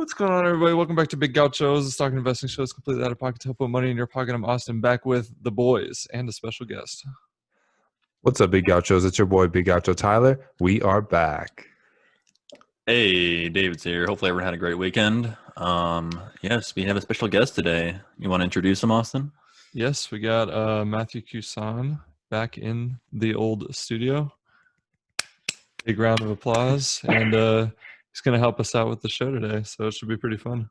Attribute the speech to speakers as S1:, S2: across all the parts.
S1: What's going on, everybody? Welcome back to Big Gauchos, the stock investing show. It's completely out of pocket to help put money in your pocket. I'm Austin, back with the boys and a special guest.
S2: What's up, Big Gauchos? It's your boy, Big Gaucho Tyler. We are back.
S3: Hey, David's here. Hopefully everyone had a great weekend. Yes, we have a special guest today. You want to introduce him, Austin?
S1: Yes, we got Matthew Kusan back in the old studio. Big round of applause. And he's going to help us out with the show today, so it should be pretty fun.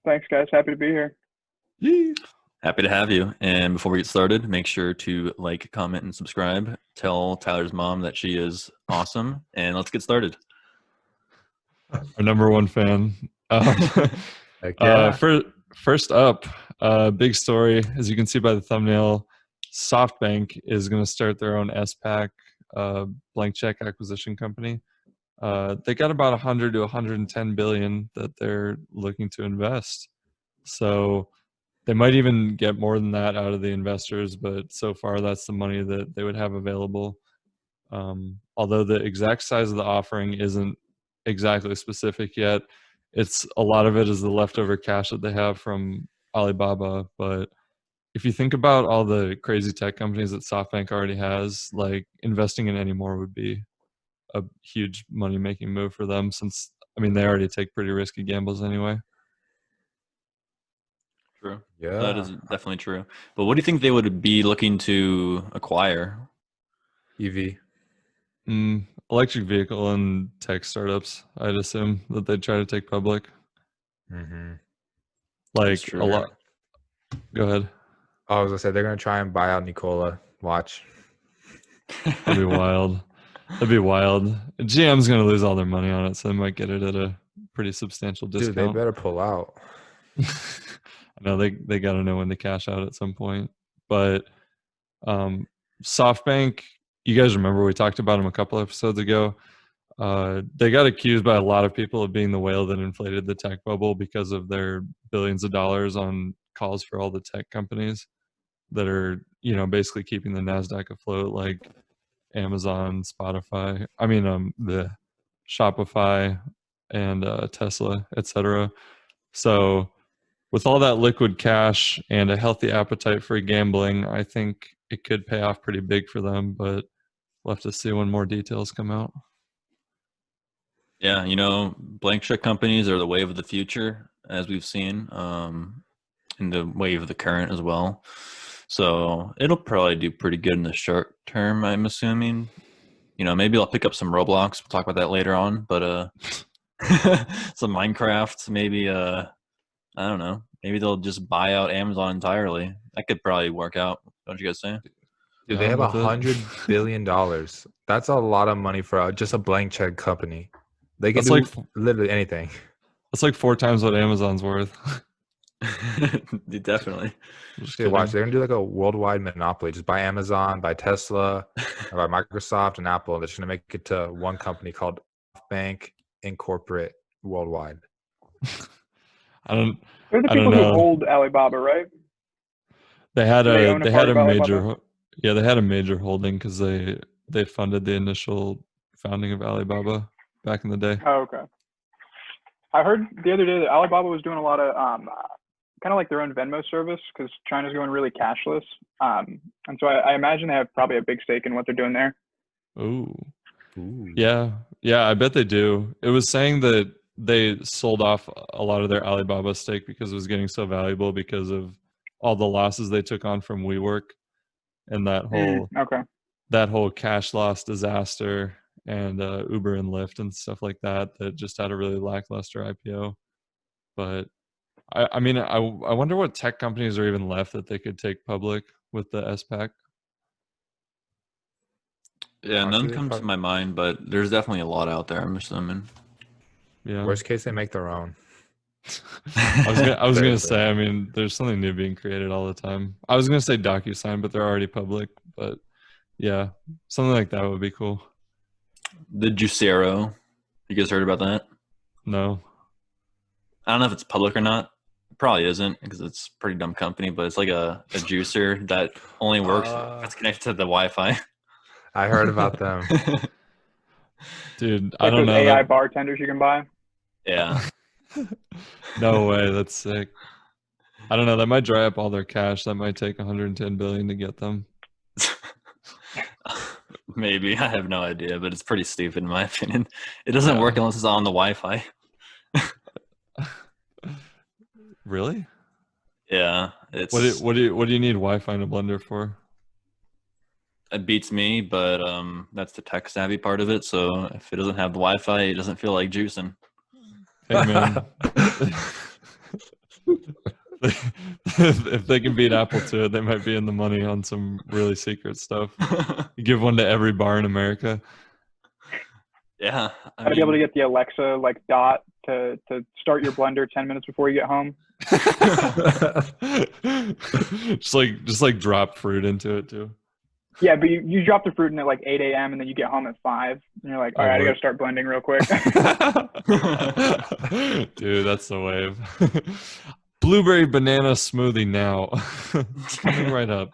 S4: Thanks, guys. Happy to be here.
S1: Yee.
S3: Happy to have you. And before we get started, make sure to like, comment, and subscribe. Tell Tyler's mom that she is awesome. And let's get started.
S1: Our number one fan. First up, big story. As you can see by the thumbnail, SoftBank is going to start their own SPAC, blank check acquisition company. They got about 100 to 110 billion that they're looking to invest. So they might even get more than that out of the investors, but so far that's the money that they would have available. Although the exact size of the offering isn't exactly specific yet, a lot of it is the leftover cash that they have from Alibaba. But if you think about all the crazy tech companies that SoftBank already has, like, investing in any more would be a huge money-making move for them, since, I mean, they already take pretty risky gambles anyway.
S3: True.
S2: Yeah.
S3: That is definitely true. But what do you think they would be looking to acquire?
S2: EV.
S1: Electric vehicle and tech startups, I'd assume that they'd try to take public.
S2: Mm-hmm.
S1: Like, a lot. Go ahead.
S2: I was going to say, they're going to try and buy out Nikola. Watch.
S1: That'd be wild. That'd be wild. GM's going to lose all their money on it, so they might get it at a pretty substantial discount.
S2: Dude, they better pull out.
S1: I know they got to know when to cash out at some point. But SoftBank, you guys remember we talked about them a couple episodes ago. They got accused by a lot of people of being the whale that inflated the tech bubble because of their billions of dollars on calls for all the tech companies that are, basically keeping the NASDAQ afloat, like Amazon, Spotify, the Shopify and Tesla, etc. So with all that liquid cash and a healthy appetite for gambling, I think it could pay off pretty big for them, but we'll have to see when more details come out.
S3: Yeah, blank check companies are the wave of the future, as we've seen, and the wave of the current as well. So it'll probably do pretty good in the short term, I'm assuming. Maybe I'll pick up some Roblox. We'll talk about that later on. But some Minecraft, maybe. I don't know. Maybe they'll just buy out Amazon entirely. That could probably work out. Don't you guys say?
S2: Dude, they have $100 billion. That's a lot of money for just a blank check company. They can do literally anything.
S1: That's like 4 times what Amazon's worth.
S3: Definitely.
S2: Dude, watch, they're gonna do like a worldwide monopoly. Just buy Amazon, buy Tesla, buy Microsoft and Apple. They're just gonna make it to one company called SoftBank Incorporate worldwide.
S4: They're the people who hold Alibaba, right?
S1: They had a major holding because they funded the initial founding of Alibaba back in the day.
S4: Oh, okay. I heard the other day that Alibaba was doing a lot of kind of like their own Venmo service, because China's going really cashless. And so I imagine they have probably a big stake in what they're doing there.
S1: Ooh. Yeah, I bet they do. It was saying that they sold off a lot of their Alibaba stake because it was getting so valuable because of all the losses they took on from WeWork and that whole cash loss disaster, and Uber and Lyft and stuff like that just had a really lackluster IPO. But I wonder what tech companies are even left that they could take public with the SPAC.
S3: Yeah, none comes to my mind, but there's definitely a lot out there, I'm assuming.
S1: Yeah.
S2: Worst case, they make their own.
S1: I was gonna say, there's something new being created all the time. I was gonna say DocuSign, but they're already public. But yeah, something like that would be cool.
S3: The Juicero, you guys heard about that?
S1: No.
S3: I don't know if it's public or not. It probably isn't, because it's a pretty dumb company, but it's like a juicer that only works if it's connected to the Wi-Fi.
S2: I heard about them.
S1: Dude,
S4: like
S1: I don't know.
S4: AI bartenders you can buy.
S3: Yeah.
S1: No way. That's sick. I don't know. That might dry up all their cash. That might take 110 billion to get them.
S3: Maybe. I have no idea, but it's pretty stupid in my opinion. It doesn't work unless it's on the Wi-Fi.
S1: Really?
S3: Yeah, it's
S1: What do you need Wi-Fi in a blender for?
S3: it beats me, but that's the tech savvy part of it. So if it doesn't have the Wi-Fi, it doesn't feel like juicing.
S1: Hey man, if they can beat Apple to it, they might be in the money on some really secret stuff. You give one to every bar in America.
S3: Yeah,
S4: I'd be able to get the Alexa like Dot to start your blender 10 minutes before you get home.
S1: just like drop fruit into it too.
S4: Yeah, but you drop the fruit in at like 8 a.m. and then you get home at 5 and you're like, all right, I got to start blending real quick.
S1: Dude, that's the wave. Blueberry banana smoothie now. It's coming right up.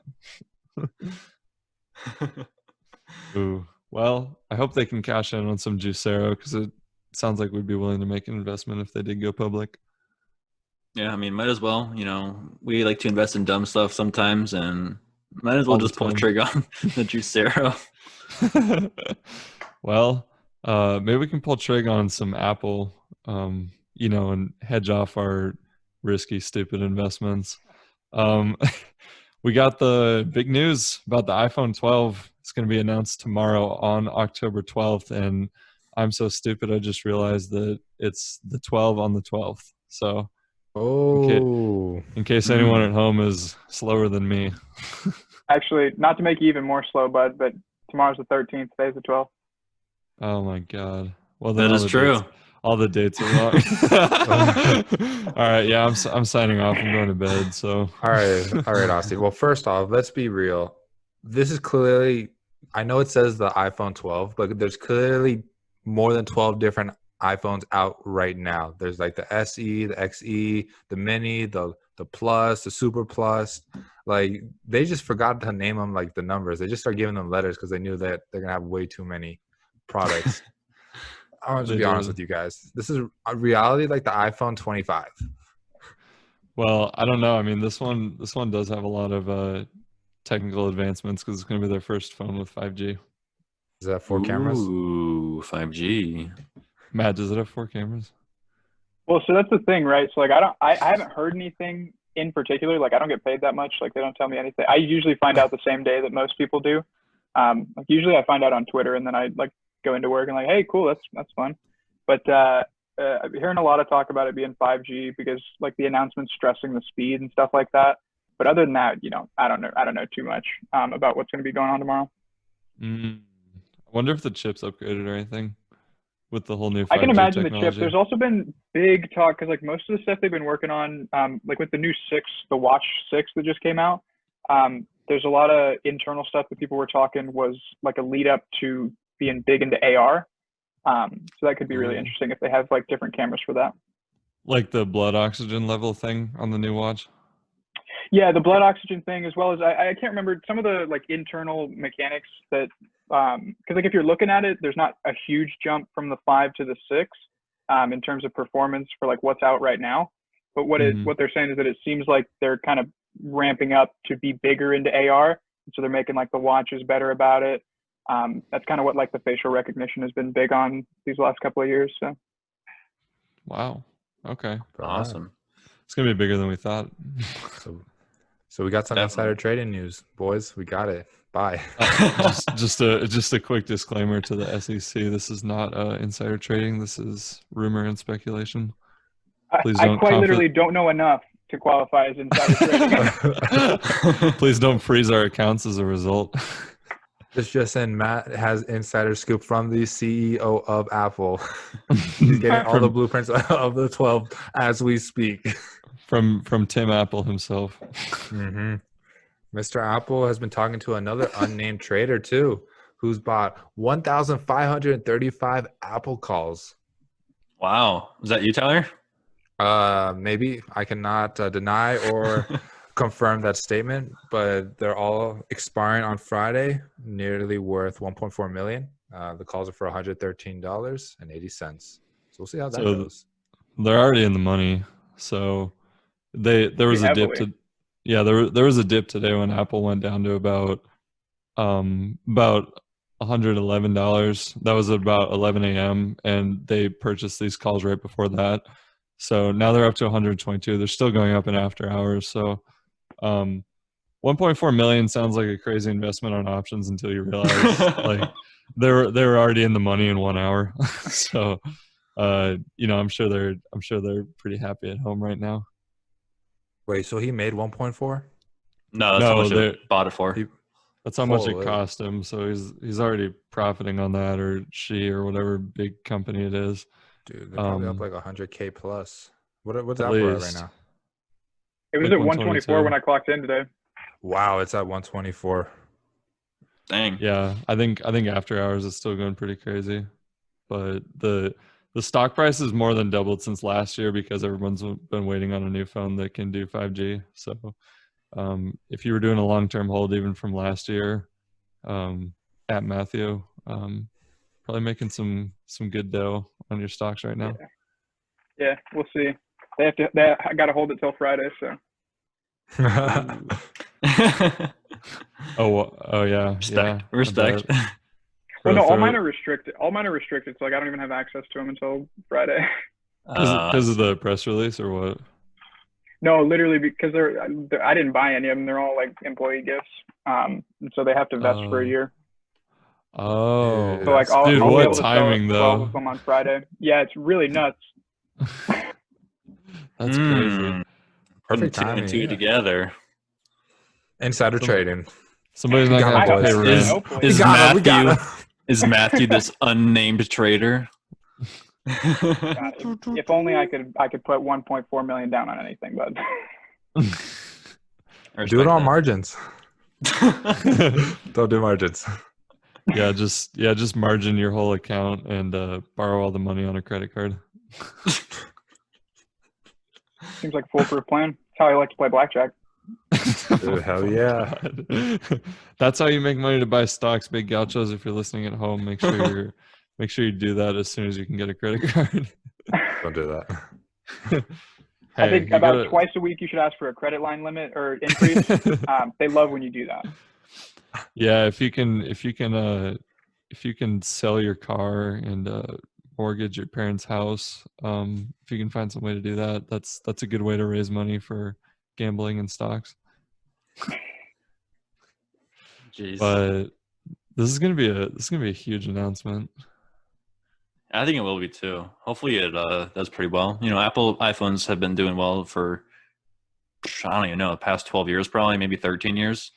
S1: Ooh. Well, I hope they can cash in on some Juicero because it sounds like we'd be willing to make an investment if they did go public.
S3: Yeah, I mean, might as well. You know, we like to invest in dumb stuff sometimes, and might as well
S1: All the
S3: just pull the
S1: time.
S3: trigger on the Juicero.
S1: Well, maybe we can pull trig on some Apple, and hedge off our risky, stupid investments. We got the big news about the iPhone 12. It's going to be announced tomorrow on October 12th, and I'm so stupid I just realized that it's the 12 on the 12th. So in case anyone at home is slower than me.
S4: Actually, not to make you even more slow, bud, but tomorrow's the 13th, today's the 12th.
S1: Oh my God. Well, then
S3: That is true.
S1: All the dates are wrong. All right, yeah, I'm signing off. I'm going to bed. So
S2: All right, Austin. Well, first off, let's be real. This is clearly, I know it says the iPhone 12, but there's clearly more than 12 different iPhones out right now. There's like the SE, the XE, the Mini, the Plus, the Super Plus. Like they just forgot to name them like the numbers. They just start giving them letters because they knew that they're gonna have way too many products. I'm gonna just be honest with you guys. This is a reality like the iPhone 25.
S1: Well, I don't know. I mean, this one does have a lot of technical advancements because it's going to be their first phone with 5G.
S2: Is that 4 cameras?
S3: Ooh, 5G.
S1: Matt, does it have 4 cameras?
S4: Well, so that's the thing, right? So like I haven't heard anything in particular. Like I don't get paid that much. Like they don't tell me anything. I usually find out the same day that most people do. Like usually I find out on Twitter and then I like go into work and like, hey, cool, that's fun. But I'm hearing a lot of talk about it being 5G because like the announcement's stressing the speed and stuff like that. But other than that, I don't know too much about what's going to be going on tomorrow.
S1: I wonder if the chip's upgraded or anything with the whole new 5G
S4: I can imagine
S1: technology.
S4: the chip. There's also been big talk because like most of the stuff they've been working on, like with the new 6, the Watch 6 that just came out, there's a lot of internal stuff that people were talking was like a lead up to being big into AR. So that could be really interesting if they have like different cameras for that. Like
S1: the blood oxygen level thing on the new watch?
S4: Yeah, the blood oxygen thing, as well as I can't remember some of the like internal mechanics that, because like if you're looking at it, there's not a huge jump from the 5 to the 6 in terms of performance for like what's out right now. But what they're saying is that it seems like they're kind of ramping up to be bigger into AR. So they're making like the watches better about it. That's kind of what like the facial recognition has been big on these last couple of years. So.
S1: Wow. Okay.
S3: Awesome.
S1: It's gonna be bigger than we thought.
S2: So we got some insider trading news, boys. We got it. Bye.
S1: Just a quick disclaimer to the SEC. This is not insider trading. This is rumor and speculation. Please
S4: I quite literally don't know enough to qualify as insider trading.
S1: Please don't freeze our accounts as a result.
S2: This just in, Matt has insider scoop from the CEO of Apple. He's getting all the blueprints of the 12 as we speak.
S1: From Tim Apple himself.
S2: Mm-hmm. Mr. Apple has been talking to another unnamed trader too, who's bought 1,535 Apple calls.
S3: Wow. Is that you, Tyler?
S2: Maybe. I cannot deny or confirm that statement, but they're all expiring on Friday, nearly worth 1.4 million. The calls are for $113.80. So we'll see how that goes.
S1: they're already in the money. So there was a dip
S4: Heavily.
S1: there was a dip today when Apple went down to about $111. That was about 11 a.m. and they purchased these calls right before that. So now they're up to 122. They're still going up in after hours. So 1.4 million sounds like a crazy investment on options until you realize like they were already in the money in 1 hour. So I'm sure they're pretty happy at home right now.
S2: Wait, so he made 1.4?
S3: No, that's how much it bought it for.
S1: That's how much it
S2: Holy.
S1: cost him. So he's already profiting on that, or she, or whatever big company it is.
S2: Dude, they're probably up like 100K plus. What's
S1: At
S2: Apple at right
S1: least.
S2: now?
S4: It was
S1: Like
S4: at 124 when I clocked in today.
S2: Wow, it's at 124.
S3: Dang.
S1: Yeah, I think after hours is still going pretty crazy, but the stock price has more than doubled since last year because everyone's been waiting on a new phone that can do 5G. So if you were doing a long-term hold even from last year, at Matthew, probably making some good dough on your stocks right now.
S4: Yeah, we'll see. I got to hold it till Friday, so.
S1: Oh yeah,
S3: Respect.
S1: yeah.
S3: Respect.
S4: Well, no, all mine are restricted. So like I don't even have access to them until Friday.
S1: Because of the press release or what?
S4: No, literally because I didn't buy any of them. They're all like employee gifts, and so they have to vest for a year.
S1: Oh,
S4: So like
S2: Dude,
S4: I'll be
S1: what
S4: able to
S1: timing
S4: sell 12
S1: though?
S4: of them on Friday. Yeah, it's really nuts.
S1: That's crazy.
S2: Perfect
S3: Putting two
S2: timing.
S3: and two
S2: Yeah.
S3: together.
S2: Insider trading.
S1: Somebody's not
S2: We got
S1: gonna have
S2: him,
S1: to pay
S2: boys.
S1: rent.
S4: Hopefully.
S3: Is
S2: We got him.
S3: Is Matthew this unnamed trader?
S4: God, if only I could put 1.4 million down on anything, but
S2: Do it on margins. Don't do margins.
S1: Yeah, just margin your whole account and borrow all the money on a credit card.
S4: seems like a foolproof plan. That's how I like to play blackjack.
S2: Dude, hell yeah.
S1: That's how you make money to buy stocks, big gauchos. If you're listening at home, make sure you do that as soon as you can get a credit card.
S2: Don't do that.
S1: Hey,
S4: I think about twice a week you should ask for a credit line limit or increase. They love when you do that.
S1: Yeah, if you can sell your car and mortgage your parents' house, if you can find some way to do that, that's a good way to raise money for gambling and stocks.
S3: Jeez.
S1: But this is gonna be a huge announcement.
S3: I think it will be too. Hopefully it does pretty well. Apple iPhones have been doing well for, I don't even know, the past 12 years probably, maybe 13 years.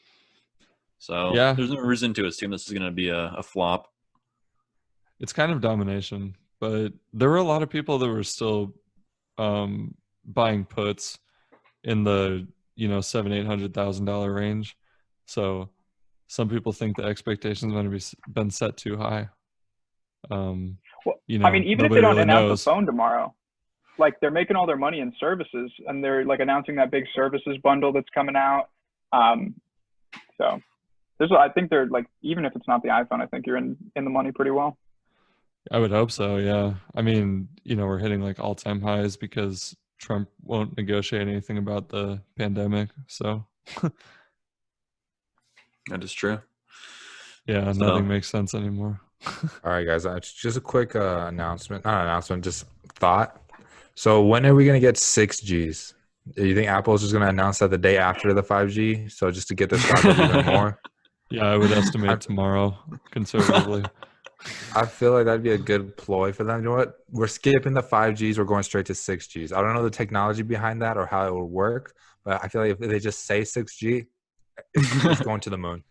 S3: So
S1: yeah,
S3: there's no reason to assume this is going to be a flop.
S1: It's kind of domination, but there were a lot of people that were still buying puts in the $700,000-$800,000 range. So some people think the expectations might have been set too high.
S4: Well, I mean, even if they don't announce the phone tomorrow, like they're making all their money in services, and they're like announcing that big services bundle that's coming out. So I think they're like, even if it's not the iPhone, I think you're in the money pretty well.
S1: I would hope so. Yeah. I mean, we're hitting like all-time highs because Trump won't negotiate anything about the pandemic. So
S3: that is true.
S1: Yeah, nothing makes sense anymore.
S2: All right, guys. Just a quick announcement. Not announcement, just thought. So when are we going to get 6Gs? Do you think Apple's just going to announce that the day after the 5G? So just to get the stock up even more?
S1: Yeah, I would estimate tomorrow, conservatively.
S2: I feel like that'd be a good ploy for them. You know what? We're skipping the 5Gs. We're going straight to 6Gs. I don't know the technology behind that or how it will work, but I feel like if they just say 6G, it's going to the moon.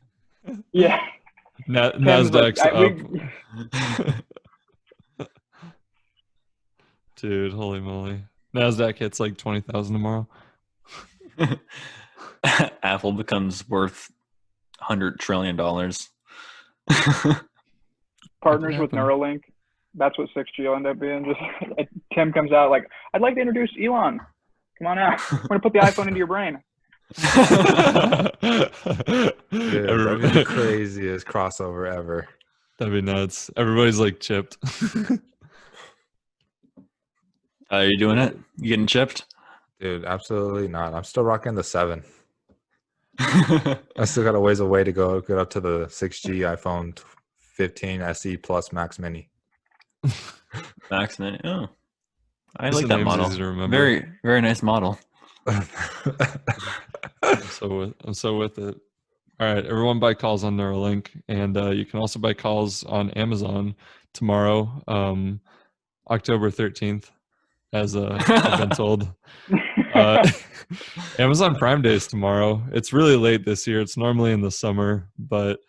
S4: Yeah.
S1: Nasdaq's up. Dude, holy moly. Nasdaq hits like 20,000 tomorrow.
S3: Apple becomes worth $100 trillion.
S4: Partners with Neuralink. That's what 6G will end up being. Just Tim comes out like, I'd like to introduce Elon. Come on out. We're going to put the iPhone into your brain.
S2: Dude, that'd be the craziest crossover ever.
S1: That'd be nuts. Everybody's like chipped.
S3: Are you doing it? You getting chipped?
S2: Dude, absolutely not. I'm still rocking the 7. I still got a ways away to go. Get up to the 6G iPhone 15 SE Plus Max Mini.
S3: Max Mini. Oh, I
S1: Just
S3: like
S1: the
S3: that
S1: name's
S3: model.
S1: easy to remember.
S3: Very, very nice model.
S1: I'm so with it. All right, everyone buy calls on Neuralink, and you can also buy calls on Amazon tomorrow, October 13th, as I've been told. Amazon Prime Day is tomorrow. It's really late this year. It's normally in the summer, but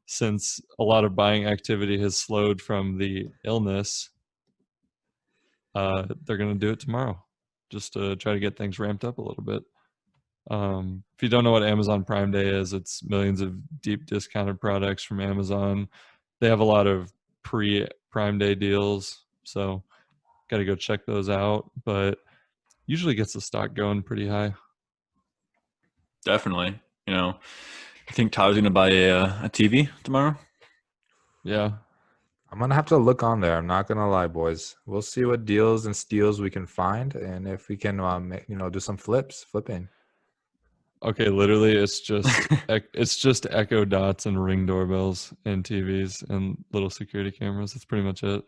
S1: since a lot of buying activity has slowed from the illness, they're going to do it tomorrow just to try to get things ramped up a little bit. If you don't know what Amazon Prime Day is, it's millions of deep discounted products from Amazon. They have a lot of pre-Prime Day deals, so got to go check those out. But usually gets the stock going pretty high.
S3: Definitely. You know, I think Tyler's going to buy a TV tomorrow.
S1: Yeah.
S2: I'm gonna have to look on there. I'm not gonna lie, boys. We'll see what deals and steals we can find, and if we can, do some flipping.
S1: Okay, literally, it's just Echo Dots and Ring doorbells and TVs and little security cameras. That's pretty much it.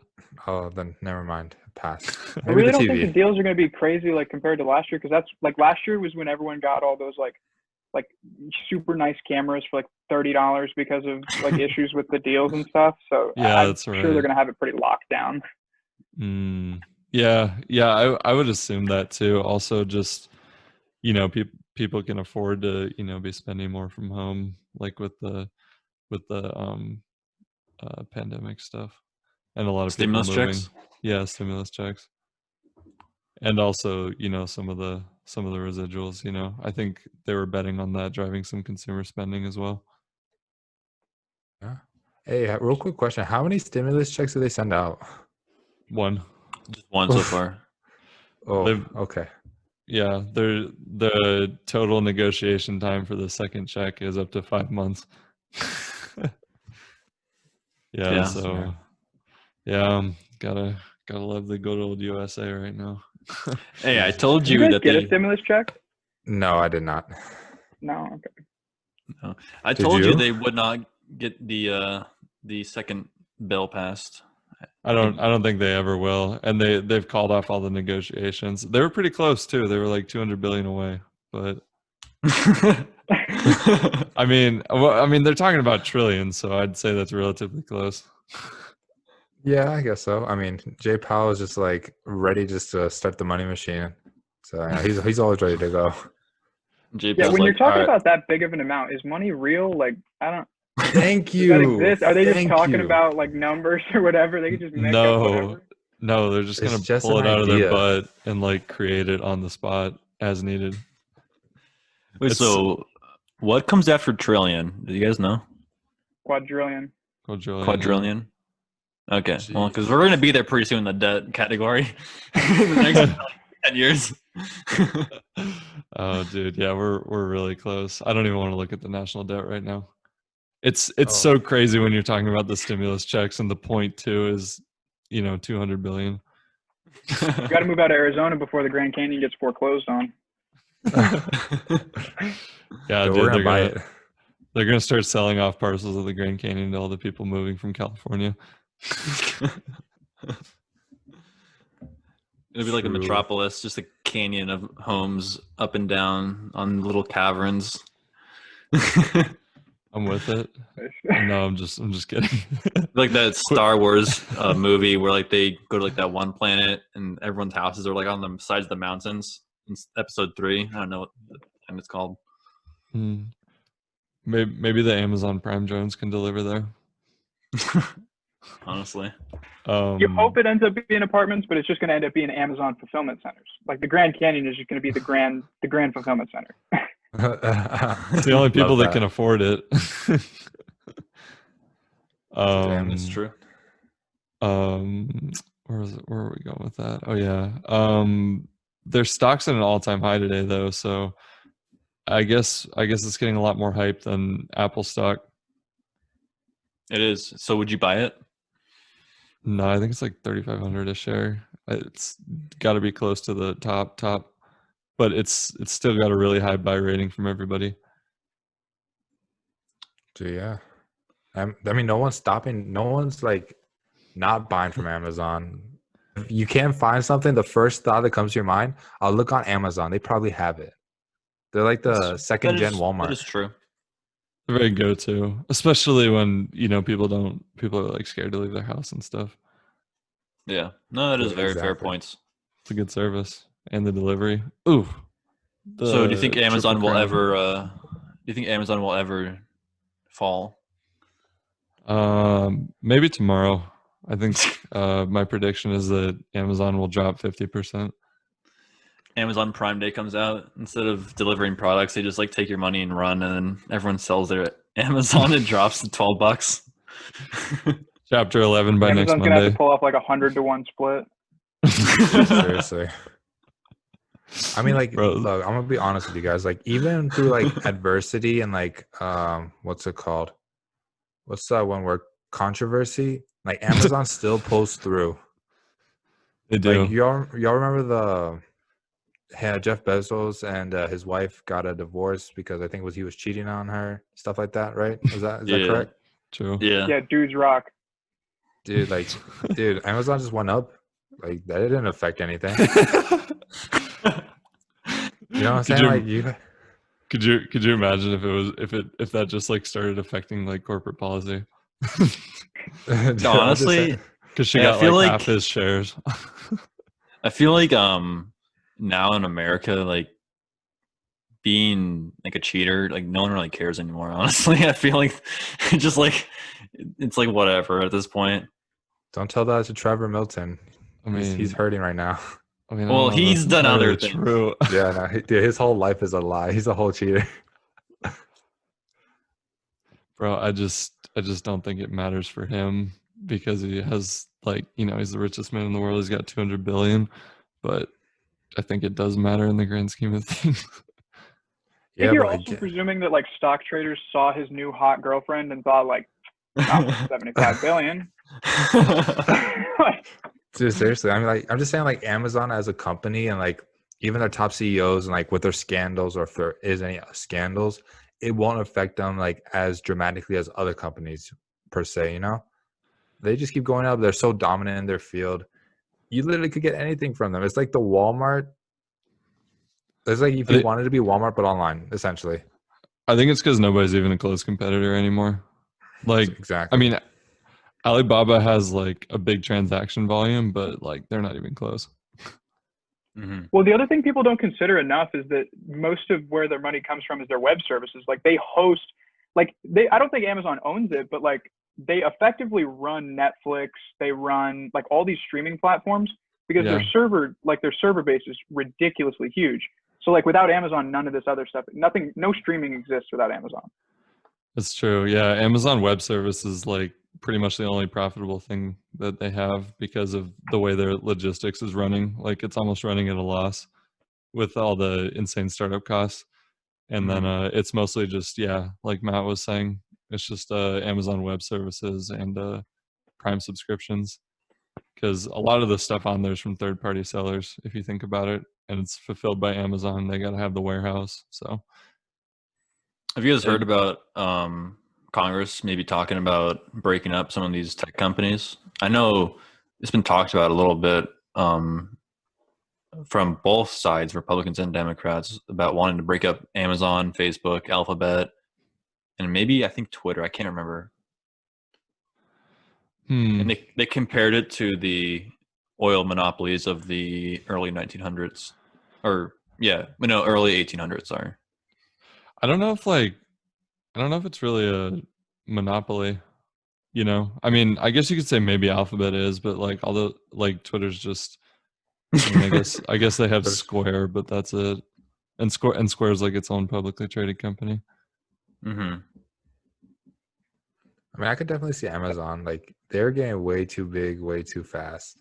S2: Oh, then never mind. Pass.
S4: I
S2: Maybe
S4: really
S2: the
S4: don't
S2: TV.
S4: think the deals are going to be crazy like compared to last year, because that's like last year was when everyone got all those like super nice cameras for like $30 because of like issues with the deals and stuff. So
S1: Yeah,
S4: I'm
S1: that's
S4: sure
S1: right.
S4: they're going to have it pretty locked down.
S1: Yeah, I would assume that too. Also, just people can afford to be spending more from home, like with the pandemic stuff, and a lot of
S3: Stimulus
S1: people moving.
S3: checks?
S1: Yeah, stimulus checks, and also some of the residuals. I think they were betting on that driving some consumer spending as well.
S2: Yeah. Hey, real quick question: how many stimulus checks did they send out?
S1: One.
S3: Just one so far.
S2: Oh,
S1: They've-
S2: okay.
S1: Yeah, the total negotiation time for the second check is up to 5 months.
S3: Yeah.
S1: So yeah, gotta love the good old USA right now.
S3: Hey, I told
S4: Did you
S3: you
S4: guys
S3: that
S4: get
S3: they.
S4: a stimulus check?
S2: No, I did not.
S4: No. Okay.
S3: No. I
S2: Did
S3: told you
S2: you?
S3: they would not get the second bill passed.
S1: I don't think they ever will, and they've called off all the negotiations. They were pretty close too. They were like 200 billion away, but I mean they're talking about trillions, so I'd say that's relatively close.
S2: Yeah, I guess so. I mean, Jay Powell is just like ready just to start the money machine. So yeah, he's always ready to go.
S3: JP
S4: Yeah,
S3: was
S4: when
S3: like,
S4: you're talking
S3: "All right."
S4: about that big of an amount, is money real? Like, I don't.
S2: Thank
S4: Does that
S2: you.
S4: exist? Are they just
S2: Thank
S4: talking
S2: you.
S4: about like numbers or whatever? They could just make up whatever.
S1: No, they're just
S2: It's
S1: gonna
S2: just
S1: pull
S2: an
S1: it out of their
S2: idea.
S1: butt and like create it on the spot as needed.
S3: Wait, so what comes after trillion? Do you guys know?
S4: Quadrillion.
S3: Quadrillion? Okay, well,
S2: Jeez.
S3: because we're going to be there pretty soon in the debt category in the next 10 years.
S1: Oh, dude, yeah, we're really close. I don't even want to look at the national debt right now. It's
S2: Oh.
S1: so crazy when you're talking about the stimulus checks, and the point too is 200 billion.
S4: You got to move out of Arizona before the Grand Canyon gets foreclosed on.
S1: Yeah,
S2: Dude,
S1: dude,
S2: we're gonna buy it.
S1: They're gonna start selling off parcels of the Grand Canyon to all the people moving from California.
S3: It'll be like a
S2: True.
S3: metropolis, just a canyon of homes up and down on little caverns.
S1: I'm with it. No, I'm just kidding.
S3: Like that Star Wars movie where like they go to like that one planet and everyone's houses are like on the sides of the mountains. It's episode 3. I don't know what it's called.
S1: Maybe the Amazon Prime drones can deliver there.
S3: Honestly,
S4: You hope it ends up being apartments, but it's just going to end up being Amazon fulfillment centers. Like the Grand Canyon is just going to be the grand fulfillment center.
S1: it's the only people that can afford it.
S2: Damn,
S3: it's true.
S1: Where are we going with that? Oh yeah. Their stock's at an all-time high today though, so I guess it's getting a lot more hype than Apple stock.
S3: It is. So would you buy it?
S1: No, I think it's like 3,500 a share. It's got to be close to the top, but it's still got a really high buy rating from everybody.
S2: So yeah, I mean, no one's stopping. No one's like not buying from Amazon. If you can't find something, the first thought that comes to your mind, I'll look on Amazon. They probably have it. They're like the second gen
S3: That
S2: Walmart.
S3: is true.
S1: They're very go-to, especially when people are like scared to leave their house and stuff.
S3: Yeah. No, that is
S2: Yeah,
S3: very fair
S2: exactly.
S3: points.
S1: It's a good service and the delivery. Ooh.
S3: So do you think
S1: the
S3: Amazon
S1: Triple
S3: will
S1: Crown.
S3: ever fall?
S1: Maybe tomorrow. I think my prediction is that Amazon will drop 50%.
S3: Amazon Prime Day comes out, instead of delivering products, they just like take your money and run, and then everyone sells their Amazon. It drops to $12.
S1: Chapter 11 by next
S4: Amazon's gonna have
S1: Monday.
S4: to pull off like 100-to-1 split.
S2: Seriously. I mean, like,
S1: Bro.
S2: look, I'm gonna be honest with you guys. Like, even through like adversity and like, what's it called? What's that one word? Controversy. Like, Amazon still pulls through.
S1: They do.
S2: Like, y'all remember Jeff Bezos and his wife got a divorce because I think he was cheating on her, stuff like that, right? Is that correct?
S1: True.
S3: Yeah.
S4: Yeah, dudes rock.
S2: Dude, Amazon just went up. Like, that didn't affect anything. You know what I'm saying? Like, you.
S1: Could you imagine if that just like started affecting like corporate policy?
S3: Honestly,
S1: Because she
S3: Yeah, I
S1: got
S3: feel
S1: like
S3: like-
S1: half his shares.
S3: I feel like now in America, like being like a cheater, like no one really cares anymore. Honestly, I feel like just like it's like whatever at this point.
S2: Don't tell that to Trevor Milton.
S1: I mean,
S2: He's hurting right now.
S1: I mean, I
S3: Well,
S1: don't know if
S3: he's
S1: that's
S3: done other
S1: entirely
S3: things.
S1: True.
S2: Yeah, no, dude, his whole life is a lie. He's a whole cheater.
S1: Bro, I just don't think it matters for him because he has like, he's the richest man in the world. He's got 200 billion, but I think it does matter in the grand scheme of things.
S4: I think
S2: Yeah,
S4: you're
S2: but
S4: also presuming that like stock traders saw his new hot girlfriend and thought like, oh, 75 billion. Like,
S2: dude, seriously, I mean, like, I'm just saying, like, Amazon as a company and like even their top CEOs and like with their scandals, or if there is any scandals, it won't affect them like as dramatically as other companies per se. You know, they just keep going up. They're so dominant in their field. You literally could get anything from them. It's like the Walmart. It's like if you wanted to be Walmart but online, essentially.
S1: I think it's because nobody's even a close competitor anymore. Like,
S2: Exactly.
S1: I mean, Alibaba has like a big transaction volume, but like they're not even close.
S3: Mm-hmm.
S4: well, the other thing people don't consider enough is that most of where their money comes from is their web services. Like they host, I don't think Amazon owns it, but like they effectively run Netflix. They run like all these streaming platforms because
S1: Yeah.
S4: their server base is ridiculously huge. So like without Amazon, none of this other stuff, no streaming exists without Amazon.
S1: That's true. Yeah, Amazon Web Service is like pretty much the only profitable thing that they have because of the way their logistics is running. Like it's almost running at a loss with all the insane startup costs. And then it's mostly just, like Matt was saying, it's just Amazon Web Services and Prime subscriptions. Because a lot of the stuff on there is from third-party sellers, if you think about it, and it's fulfilled by Amazon. They got to have the warehouse. So,
S3: Have you guys heard about Congress maybe talking about breaking up some of these tech companies? I know it's been talked about a little bit from both sides, Republicans and Democrats, about wanting to break up Amazon, Facebook, Alphabet, and maybe I think Twitter. I can't remember. And they compared it to the oil monopolies of the early 1900s, or early 1800s. Sorry.
S1: I don't know if it's really a monopoly. I mean, I guess you could say maybe Alphabet is, but like although like Twitter's just, I guess they have Square, but that's it. And Square's like its own publicly traded company.
S3: Mm-hmm.
S2: I mean, I could definitely see Amazon. Like, they're getting way too big, way too fast.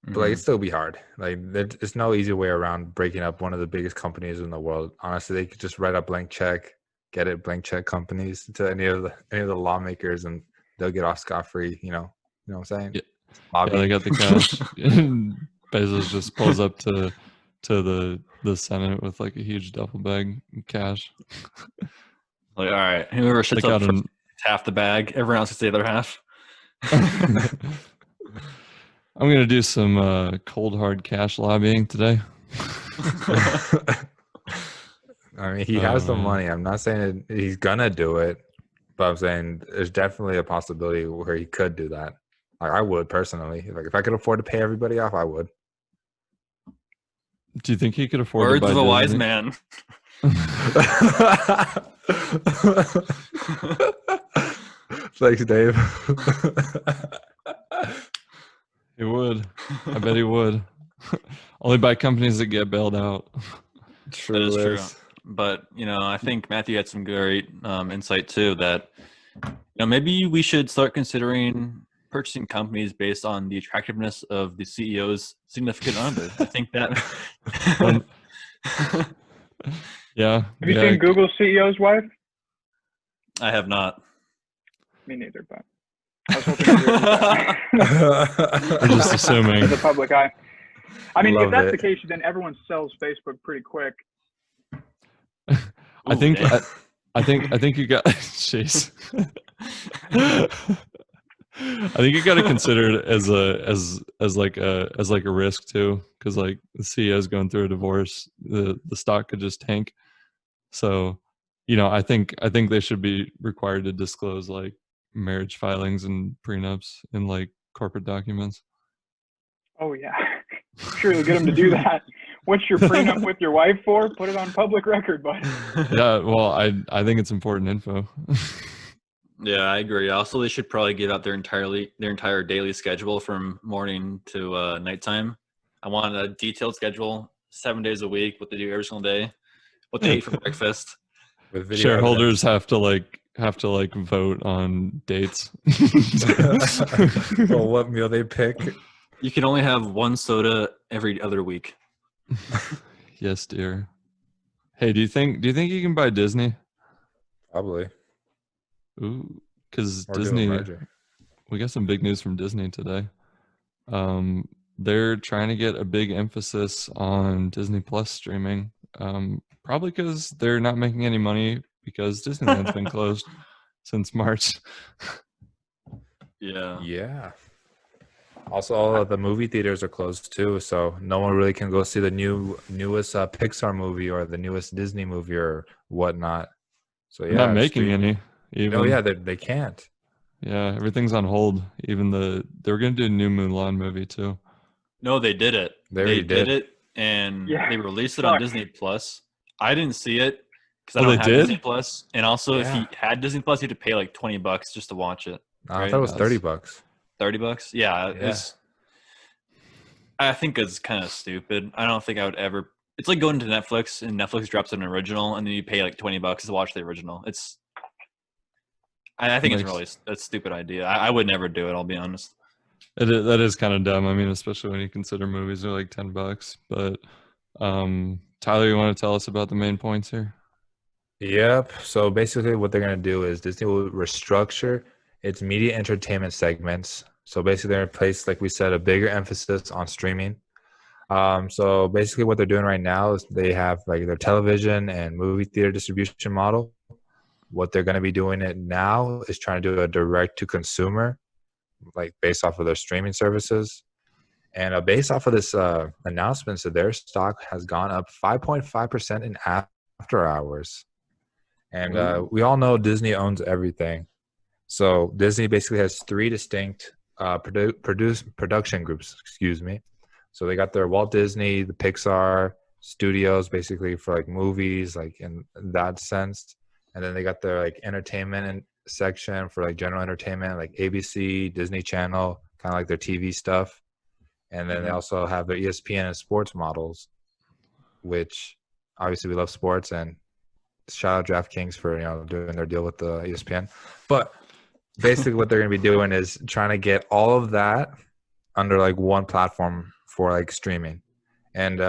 S2: But like, it'd still be hard. Like, there's no easy way around breaking up one of the biggest companies in the world. Honestly, they could just write a blank check, get it blank check companies to any of the lawmakers, and they'll get off scot free. You know what I'm saying? Lobby.
S1: Yeah, they got the cash. And Bezos just pulls up to the Senate with like a huge duffel bag of cash.
S3: Like, all right, whoever shits
S1: Like
S3: up
S1: out
S3: first
S1: in,
S3: gets half the bag. Everyone else gets the other half.
S1: I'm gonna do some cold hard cash lobbying today.
S2: I mean, he has the
S1: man.
S2: money. I'm not saying he's gonna do it, but I'm saying there's definitely a possibility where he could do that. Like I would personally. Like if I could afford to pay everybody off, I would.
S1: Do you think he could afford
S3: Words
S1: to buy
S3: of a wise
S1: Disney?
S3: man.
S2: Thanks, Dave.
S1: He would. I bet he would. Only buy companies that get bailed out.
S2: True
S3: That is true.
S2: is.
S3: But I think Matthew had some great insight too. That maybe we should start considering purchasing companies based on the attractiveness of the CEO's significant other. I think that.
S1: Yeah.
S4: Have you seen Google's CEO's wife?
S3: I have not.
S4: Me neither, but I was hoping to hear that.
S1: We're just assuming.
S4: In the public eye. I mean,
S2: Love
S4: if that's
S2: it.
S4: the case, then everyone sells Facebook pretty quick.
S1: I think
S3: damn.
S1: I think you got jeez. I think you got to consider it as like a risk too, because like the CEO's going through a divorce, the stock could just tank. So, I think they should be required to disclose like marriage filings and prenups in like corporate documents.
S4: Oh yeah, sure, you'll get them to do that. What's your prenup with your wife for? Put it on public record, bud.
S1: Yeah, well, I think it's important info.
S3: Yeah, I agree. Also, they should probably give out their entire daily schedule from morning to nighttime. I want a detailed schedule, 7 days a week, what they do every single day, what they eat for breakfast.
S2: With video
S1: Shareholders have to vote on dates.
S2: Well, what meal they pick?
S3: You can only have one soda every other week.
S1: Yes, dear. Hey, do you think you can buy Disney?
S2: Probably.
S1: Ooh, because
S2: Or do a
S1: Disney.
S2: merger.
S1: We got some big news from Disney today. They're trying to get a big emphasis on Disney Plus streaming. Probably because they're not making any money because Disneyland's been closed since March.
S3: Yeah.
S2: Yeah. Also, all of the movie theaters are closed too, so no one really can go see the newest Pixar movie or the newest Disney movie or whatnot. So
S1: They're
S2: yeah,
S1: not making any. Even.
S2: Oh yeah, they can't.
S1: Yeah, everything's on hold. Even they were gonna do a new Mulan movie too.
S3: No, they did it.
S2: They already did.
S3: it, and
S4: Yeah,
S3: they released it on
S4: sucks.
S3: Disney Plus. I didn't see it because I
S1: Oh,
S3: don't
S1: they
S3: have
S1: did?
S3: Disney Plus. And also, if
S2: Yeah.
S3: you had Disney Plus, you had to pay like $20 just to watch it.
S2: I
S3: Right?
S2: thought it was
S1: Yes.
S2: $30.
S3: $30? Yeah,
S2: Yeah.
S3: I think it's kind of stupid. I don't think I would ever. It's like going to Netflix and Netflix drops an original, and then you pay like $20 to watch the original. I think it's really a stupid idea. I would never do it. I'll be honest.
S1: That is kind of dumb. I mean, especially when you consider movies are like $10. But Tyler, you want to tell us about the main points here?
S2: Yep. So basically, what they're gonna do is Disney will restructure its media entertainment segments. So basically, they're gonna place, like we said, a bigger emphasis on streaming. So basically, what they're doing right now is they have like their television and movie theater distribution model. What they're going to be doing it now is trying to do a direct to consumer, like based off of their streaming services. And based off of this announcement, so their stock has gone up 5.5% in after hours. And we all know Disney owns everything. So Disney basically has three distinct production groups, So they got their Walt Disney, the Pixar studios, basically for like movies, like in that sense. And then they got their like entertainment section for like general entertainment, like ABC, Disney Channel, kind of like their TV stuff. And then they also have their ESPN and sports models, which obviously we love sports, and shout out DraftKings for doing their deal with the ESPN. But basically what they're going to be doing is trying to get all of that under like one platform for like streaming. And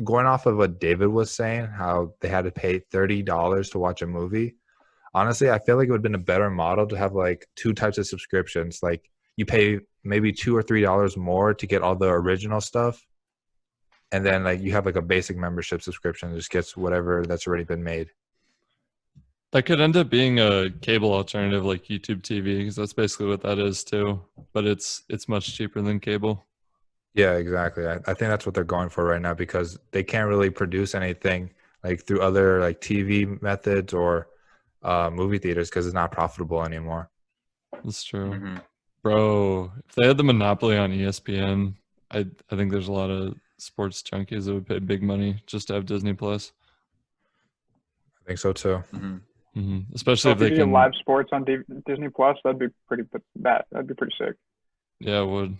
S2: going off of what David was saying, how they had to pay $30 to watch a movie. Honestly, I feel like it would have been a better model to have like two types of subscriptions. Like you pay maybe $2 or $3 more to get all the original stuff. And then like you have like a basic membership subscription that just gets whatever that's already been made.
S1: That could end up being a cable alternative like YouTube TV, because that's basically what that is too. But it's much cheaper than cable.
S2: Yeah, exactly. I think that's what they're going for right now, because they can't really produce anything like through other like TV methods or movie theaters because it's not profitable anymore.
S1: That's true.
S3: Mm-hmm.
S1: Bro, if they had the monopoly on ESPN, I think there's a lot of sports junkies that would pay big money just to have Disney Plus.
S2: I think so too.
S3: Mm-hmm.
S1: Especially
S4: So
S1: if they
S4: you
S1: can.
S4: get live sports on Disney Plus, that'd be pretty sick.
S1: Yeah, it would.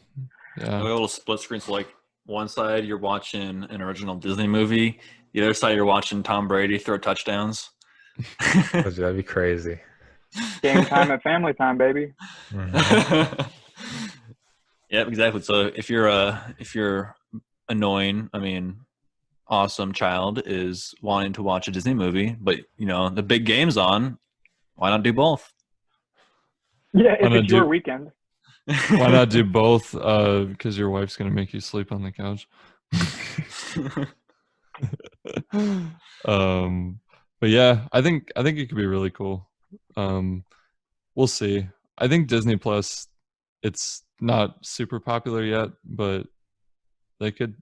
S3: A
S1: Yeah.
S3: little split screen. So like one side you're watching an original Disney movie, the other side you're watching Tom Brady throw touchdowns.
S2: That'd be crazy.
S4: Game time and family time, baby.
S2: Mhm.
S3: Yep, exactly. So if you're annoying, awesome child is wanting to watch a Disney movie, but the big game's on, why not do both?
S4: Yeah, if
S1: Why not
S4: it's your
S1: do-
S4: weekend.
S1: Why not do both? Because your wife's gonna make you sleep on the couch. But yeah, I think it could be really cool. We'll see. I think Disney Plus, it's not super popular yet, but they could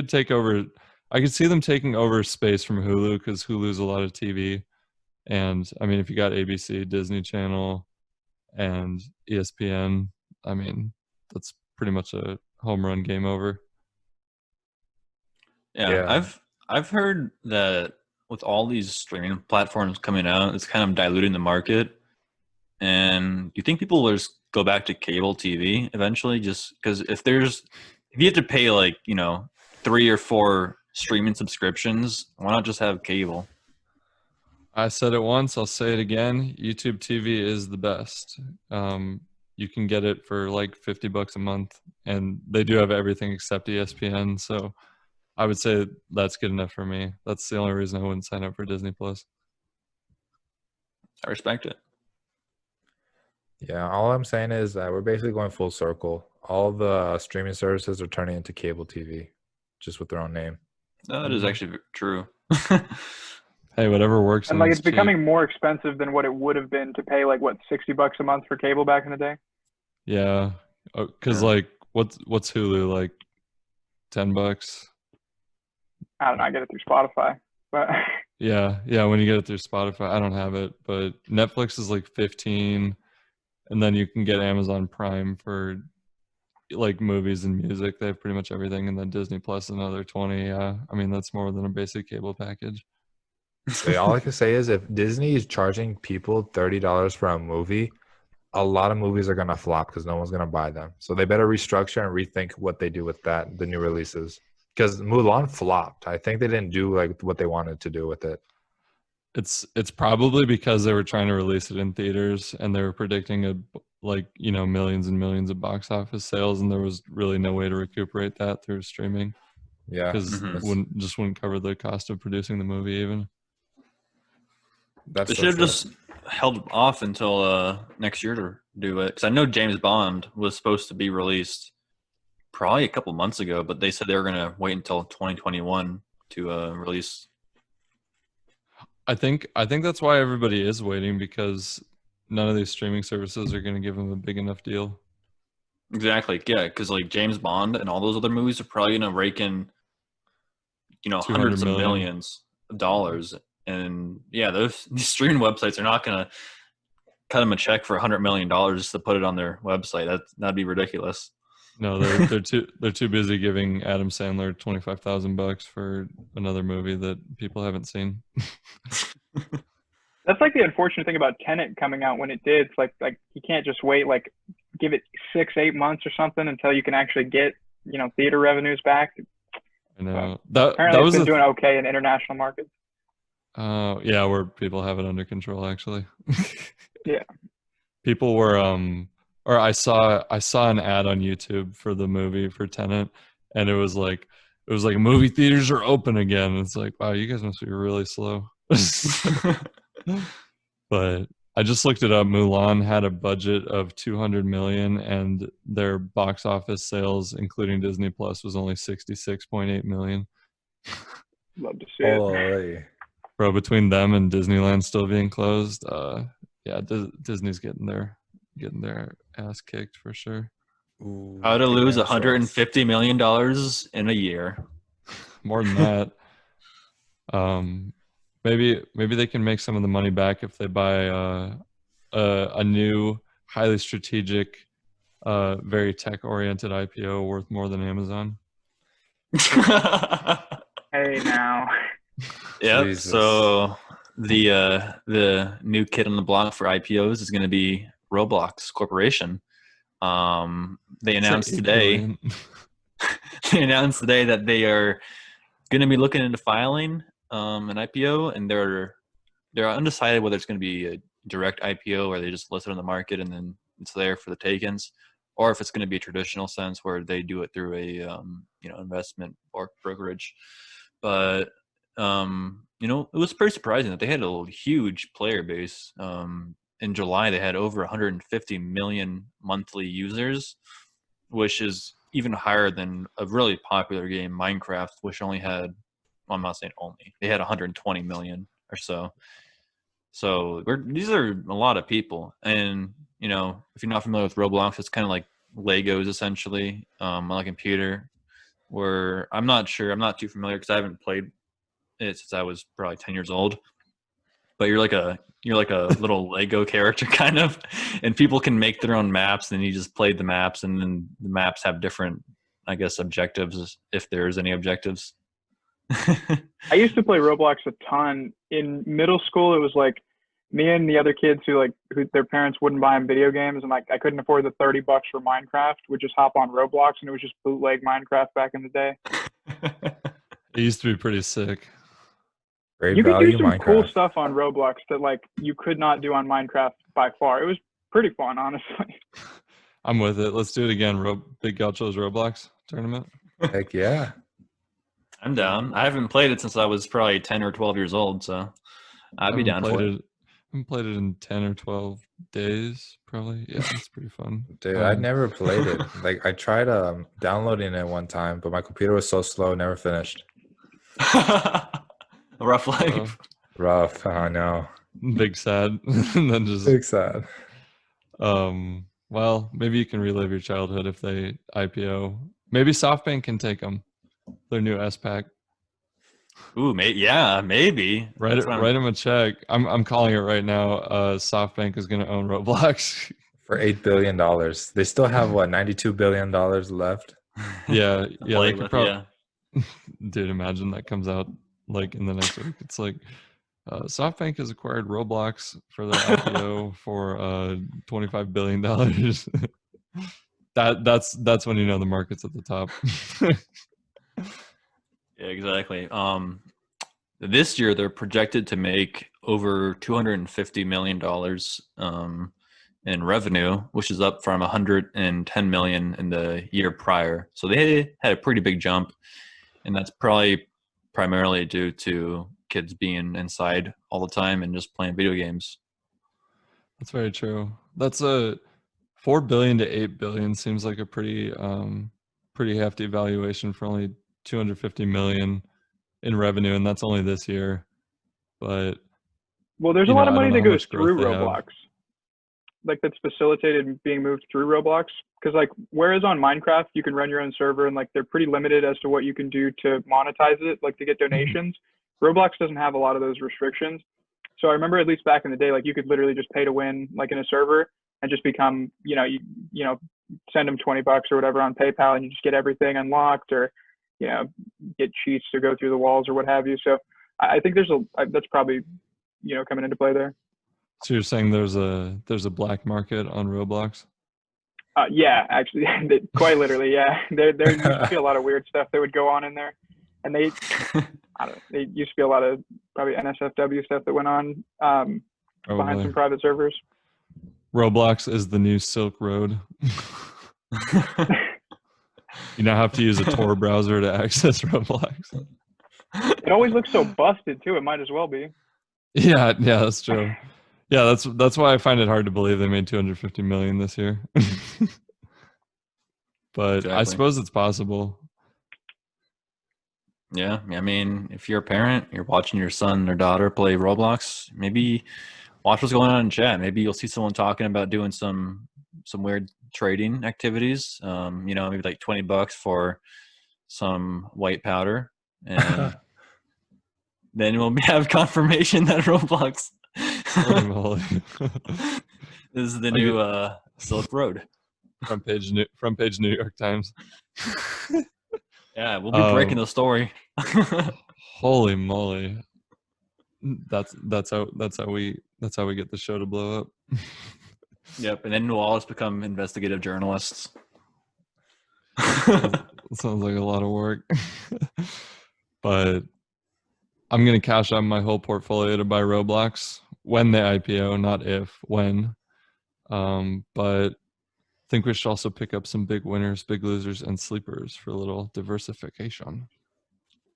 S1: take over. I could see them taking over space from Hulu, because Hulu's a lot of TV. And I mean, if you got ABC, Disney Channel, and ESPN, I mean, that's pretty much a home run, game over.
S3: Yeah. I've heard that with all these streaming platforms coming out, it's kind of diluting the market. And do you think people will just go back to cable TV eventually? Just because if you have to pay like 3 or 4 streaming subscriptions, why not just have cable?
S1: I said it once, I'll say it again. YouTube TV is the best. You can get it for like $50 a month, and they do have everything except ESPN. So I would say that's good enough for me. That's the only reason I wouldn't sign up for Disney Plus.
S3: I respect it.
S2: Yeah, all I'm saying is that we're basically going full circle. All the streaming services are turning into cable TV, just with their own name.
S3: No, that is actually true.
S1: Hey, whatever works.
S4: And like it's becoming more expensive than what it would have been to pay like what $60 a month for cable back in the day.
S1: Yeah, because like what's Hulu, like $10?
S4: I don't know. I get it through Spotify, but
S1: Yeah. When you get it through Spotify, I don't have it, but Netflix is like 15, and then you can get Amazon Prime for like movies and music. They have pretty much everything, and then Disney Plus another 20. Yeah, I mean that's more than a basic cable package.
S2: All I can say is if Disney is charging people $30 for a movie, a lot of movies are gonna flop because no one's gonna buy them. So they better restructure and rethink what they do with the new releases. Because Mulan flopped. I think they didn't do like what they wanted to do with it.
S1: It's probably because they were trying to release it in theaters, and they were predicting millions and millions of box office sales, and there was really no way to recuperate that through streaming.
S2: Yeah,
S1: because it wouldn't cover the cost of producing the movie even.
S3: They should have just held off until next year to do it, because I know James Bond was supposed to be released probably a couple months ago, but they said they were going to wait until 2021 to release.
S1: I think that's why everybody is waiting, because none of these streaming services are going to give them a big enough deal.
S3: Exactly, yeah, because like James Bond and all those other movies are probably going to rake in, hundreds of millions of dollars. And yeah, these streaming websites are not going to cut them a check for $100 million just to put it on their website. That'd be ridiculous.
S1: No, they're too busy giving Adam Sandler $25,000 for another movie that people haven't seen.
S4: That's like the unfortunate thing about Tenet coming out when it did. It's like you can't just wait, like give it 6-8 months or something until you can actually get theater revenues back.
S1: I know
S4: apparently it's been doing okay in international markets.
S1: Yeah, where people have it under control actually.
S4: Yeah.
S1: People were or I saw an ad on YouTube for the movie for Tenet, and it was like movie theaters are open again. It's like, wow, you guys must be really slow. But I just looked it up. Mulan had a budget of 200 million, and their box office sales, including Disney Plus, was only 66.8 million.
S4: Love to see it.
S2: Holy.
S1: Bro, between them and Disneyland still being closed, yeah, Disney's getting their ass kicked for sure.
S2: Ooh,
S3: How to lose
S2: damn shorts.
S3: $150 million in a year.
S1: More than that. Maybe they can make some of the money back if they buy a new, highly strategic, very tech-oriented IPO worth more than Amazon.
S4: Hey now.
S3: Yep.
S2: Jesus.
S3: So the new kid on the block for IPOs is going to be Roblox Corporation. They announced
S1: Say $8
S3: today.
S1: billion.
S3: They announced today that they are going to be looking into filing an IPO, and they're undecided whether it's going to be a direct IPO or they just list it on the market and then it's there for the takings, or if it's going to be a traditional sense where they do it through a investment or brokerage. But it was pretty surprising that they had a huge player base. In July, they had over 150 million monthly users, which is even higher than a really popular game, Minecraft, which only had, well, I'm not saying only, they had 120 million or so. So these are a lot of people. And, if you're not familiar with Roblox, it's kind of like Legos essentially on a computer, where I'm not too familiar because I haven't played it since I was probably 10 years old. But you're like a little Lego character kind of, and people can make their own maps, and you just play the maps, and then the maps have different, I guess, objectives, if there's any objectives.
S4: I used to play Roblox a ton. In middle school, it was like me and the other kids who their parents wouldn't buy them video games, and I couldn't afford the $30 for Minecraft, would just hop on Roblox, and it was just bootleg Minecraft back in the day.
S1: It used to be pretty sick.
S2: Great
S4: You could
S2: value
S4: do some
S2: Minecraft.
S4: cool stuff on Roblox that you could not do on Minecraft by far. It was pretty fun, honestly.
S1: I'm with it. Let's do it again. Big Gaucho's Roblox tournament.
S2: Heck yeah.
S3: I'm down. I haven't played it since I was probably 10 or 12 years old, so I'd be down for it.
S1: I haven't played it in 10 or 12 days, probably. Yeah, it's pretty fun.
S2: Dude, I never played it. I tried downloading it one time, but my computer was so slow, never finished.
S3: A rough life.
S2: Rough, I know.
S1: Big sad. And then just
S2: Big sad.
S1: well, maybe you can relive your childhood if they IPO. Maybe SoftBank can take them. Their new SPAC.
S3: Ooh, maybe.
S1: Write them a check. I'm calling it right now. SoftBank is going to own Roblox
S2: for $8 billion. They still have what, $92 billion left?
S1: Yeah, they could probably.
S3: Yeah.
S1: Dude, imagine that comes out in the next week. It's like SoftBank has acquired Roblox for their IPO for $25 billion. That's when you know the market's at the top.
S3: Yeah, exactly. This year they're projected to make over $250 million in revenue, which is up from $110 million in the year prior. So they had a pretty big jump, and that's probably primarily due to kids being inside all the time and just playing video games.
S1: That's very true. That's a $4 billion to $8 billion seems like a pretty hefty valuation for only $250 million in revenue, and that's only this year. But
S4: there's a lot of money that goes
S1: growth
S4: through Roblox, that's facilitated being moved through Roblox. Because whereas on Minecraft you can run your own server and they're pretty limited as to what you can do to monetize it, to get donations. Roblox doesn't have a lot of those restrictions. So I remember, at least back in the day, you could literally just pay to win in a server and just become, you send them $20 or whatever on PayPal, and you just get everything unlocked, or get cheats to go through the walls or what have you. So I think that's probably coming into play there.
S1: So you're saying there's a black market on Roblox?
S4: Yeah, actually, quite literally, yeah. There used to be a lot of weird stuff that would go on in there, and they used to be a lot of probably NSFW stuff that went on behind some private servers.
S1: Roblox is the new Silk Road. You now have to use a Tor browser to access Roblox.
S4: It always looks so busted too. It might as well be.
S1: Yeah, that's true. Yeah, that's why I find it hard to believe they made 250 million this year. But I
S3: Exactly.
S1: suppose it's possible.
S3: Yeah, I mean, if you're a parent, you're watching your son or daughter play Roblox, maybe watch what's going on in chat. Maybe you'll see someone talking about doing some weird trading activities. Maybe like $20 for some white powder, and then we'll have confirmation that Roblox
S1: Holy moly.
S3: is the
S1: I'll
S3: new Silk Road.
S1: front page New York Times.
S3: Yeah, we'll be breaking the story.
S1: Holy moly. That's how we get the show to blow up.
S3: Yep, and then we'll all just become investigative journalists.
S1: Sounds like a lot of work. But I'm gonna cash out my whole portfolio to buy Roblox when they IPO, not if, when. But I think we should also pick up some big winners, big losers, and sleepers for a little diversification.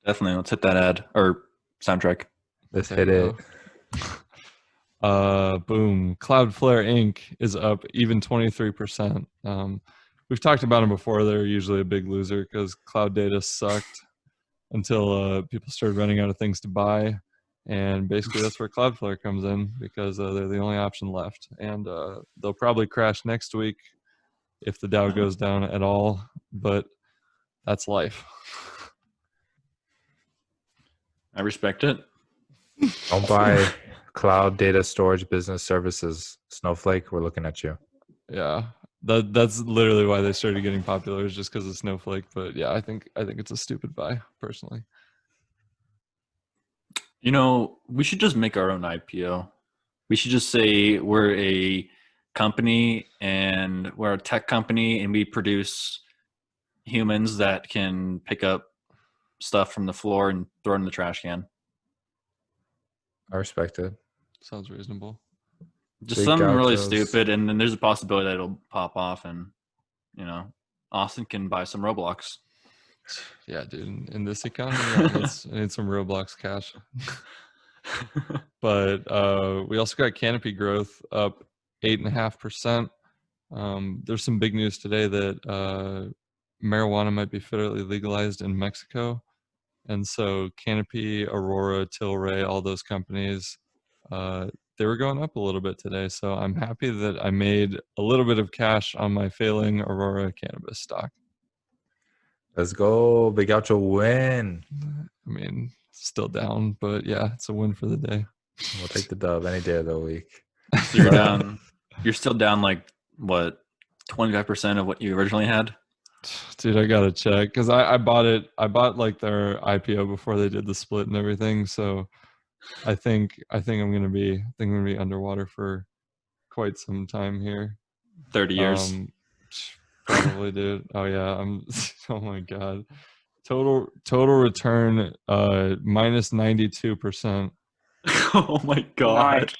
S3: Definitely, let's hit that ad or soundtrack.
S2: Let's
S1: There
S2: hit
S1: you
S2: it.
S1: Boom. Cloudflare Inc. is up even 23%. We've talked about them before. They're usually a big loser because cloud data sucked until people started running out of things to buy. And basically that's where Cloudflare comes in because they're the only option left. And they'll probably crash next week if the Dow goes down at all. But that's life.
S3: I respect it.
S2: Don't buy cloud data storage business services. Snowflake, we're looking at you.
S1: Yeah. That's literally why they started getting popular, is just because of Snowflake. But yeah, I think it's a stupid buy personally.
S3: We should just make our own IPO. We should just say we're a company and we're a tech company and we produce humans that can pick up stuff from the floor and throw it in the trash can.
S2: I respect it.
S1: Sounds reasonable.
S3: Just
S2: Big
S3: something really
S2: gauchos.
S3: stupid, and then there's a possibility that it'll pop off, and Austin can buy some Roblox.
S1: Yeah, dude. In this economy, I need some Roblox cash. But we also got Canopy Growth up 8.5%. There's some big news today that marijuana might be federally legalized in Mexico. And so Canopy, Aurora, Tilray, all those companies, they were going up a little bit today. So I'm happy that I made a little bit of cash on my failing Aurora cannabis stock.
S2: Let's go. Big Gaucho win.
S1: I mean, still down, but yeah, it's a win for the day.
S2: We'll take the dub any day of the week.
S3: So you're down. You're still down like what, 25% of what you originally had?
S1: Dude, I gotta check because I bought it. I bought like their IPO before they did the split and everything. So I think I'm gonna be underwater for quite some time here.
S3: 30 years.
S1: Probably, dude. Oh yeah, oh my god. Total return minus 92%.
S3: Oh my god.
S4: Nice.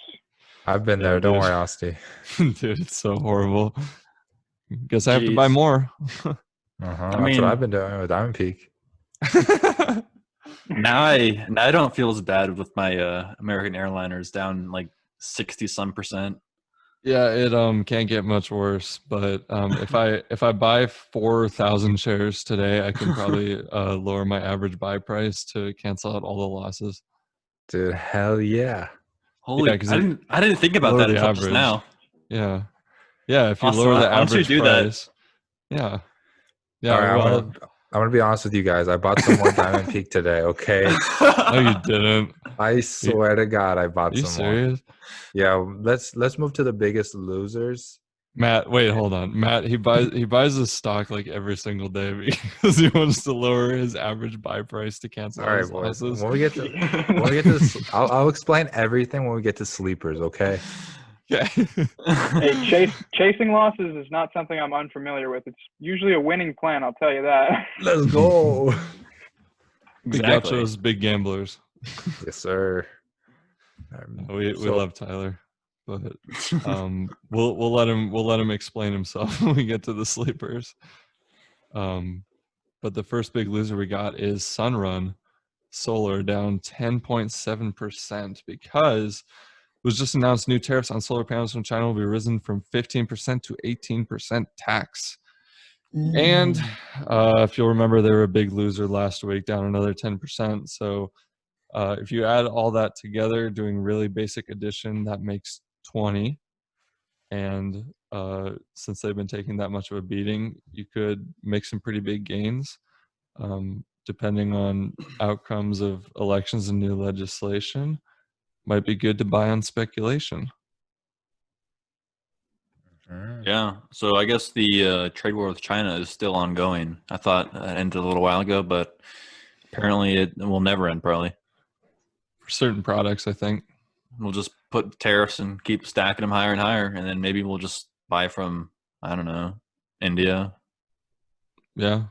S2: I've been there.
S1: Yeah,
S2: Don't
S1: dude.
S2: worry, Asti.
S1: Dude, it's so horrible. Guess I have to
S3: Jeez.
S1: buy more.
S2: That's
S3: mean-
S2: what I've been doing with Diamond Peak.
S3: Now I don't feel as bad with my American Airliners down like 60-some%.
S1: Yeah, it can't get much worse. But if I buy 4,000 shares today, I can probably lower my average buy price to cancel out all the losses.
S2: Dude, hell yeah.
S3: Holy!
S1: Yeah, 'cause
S3: I didn't think about
S1: lower
S3: that
S1: the
S3: until just
S1: average.
S3: now.
S1: Yeah, yeah. If you
S3: Awesome.
S1: lower the
S3: Why don't you
S1: average
S3: do that?
S1: price, yeah, yeah.
S2: All right,
S1: Well,
S2: I'm gonna be honest with you guys. I bought some more Diamond Peak today. Okay,
S1: no, you didn't.
S2: I swear to God, I bought
S1: Are you
S2: some more.
S1: serious?
S2: Yeah, let's move to the biggest losers.
S1: Matt, wait, hold on. Matt, he buys a stock like every single day because he wants to lower his average buy price to cancel
S2: All
S1: out
S2: right,
S1: his
S2: boys.
S1: losses.
S2: When we get to, I'll explain everything when we get to sleepers. Okay.
S1: Yeah.
S4: Hey, chasing losses is not something I'm unfamiliar with. It's usually a winning plan, I'll tell you that.
S2: Let's go.
S1: Big
S3: Exactly.
S1: gauchos, big gamblers.
S2: Yes, sir.
S1: We
S2: So-
S1: love Tyler, but we'll let him explain himself when we get to the sleepers. But the first big loser we got is Sunrun Solar, down 10.7% because was just announced new tariffs on solar panels from China will be risen from 15% to 18% tax. And if you'll remember, they were a big loser last week, down another 10%. So if you add all that together, doing really basic addition, that makes 20. And since they've been taking that much of a beating, you could make some pretty big gains, depending on outcomes of elections and new legislation. Might be good to buy on speculation.
S3: Yeah. So I guess the trade war with China is still ongoing. I thought it ended a little while ago, but apparently it will never end, probably.
S1: For certain products, I think.
S3: We'll just put tariffs and keep stacking them higher and higher, and then maybe we'll just buy from, I don't know, India.
S1: Yeah.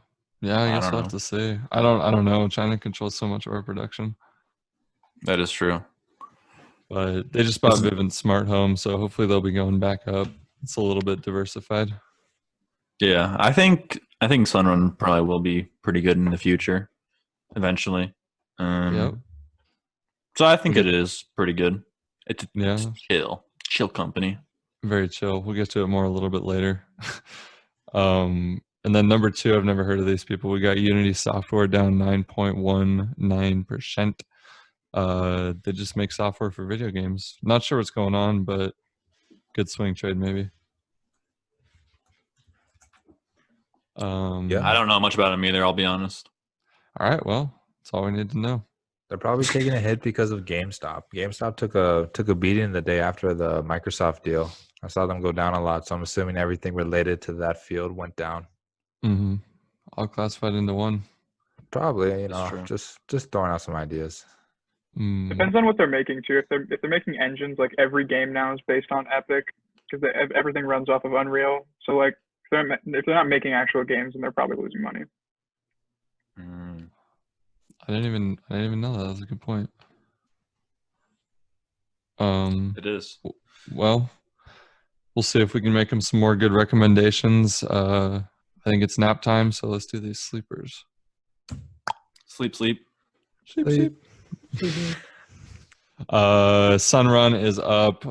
S1: Yeah, I guess
S3: don't
S1: we'll have to see. I don't know. China controls so much of our production.
S3: That is true.
S1: But they just bought Vivint Smart Home, so hopefully they'll be going back up. It's a little bit diversified.
S3: Yeah, I think Sunrun probably will be pretty good in the future, eventually.
S1: Yep.
S3: So I think it is pretty good. It's chill company.
S1: Very chill. We'll get to it more a little bit later. And then number 2, I've never heard of these people. We got Unity Software down 9.19%. They just make software for video games. Not sure what's going on, but good swing trade maybe.
S3: I don't know much about them either, I'll be honest.
S1: All right, well, that's all we need to know.
S2: They're probably taking a hit because of GameStop. GameStop took a beating the day after the Microsoft deal. I saw them go down a lot, so I'm assuming everything related to that field went down.
S1: Mm-hmm. All classified into one.
S2: Probably, just throwing out some ideas.
S4: Depends on what they're making too. If they're making engines, like every game now is based on Epic because everything runs off of Unreal. So like if they're not making actual games, then they're probably losing money.
S1: I didn't even know that. That's a good point.
S3: It is.
S1: Well, we'll see if we can make them some more good recommendations. I think it's nap time, so let's do these sleepers.
S3: Sleep.
S1: Sunrun is up.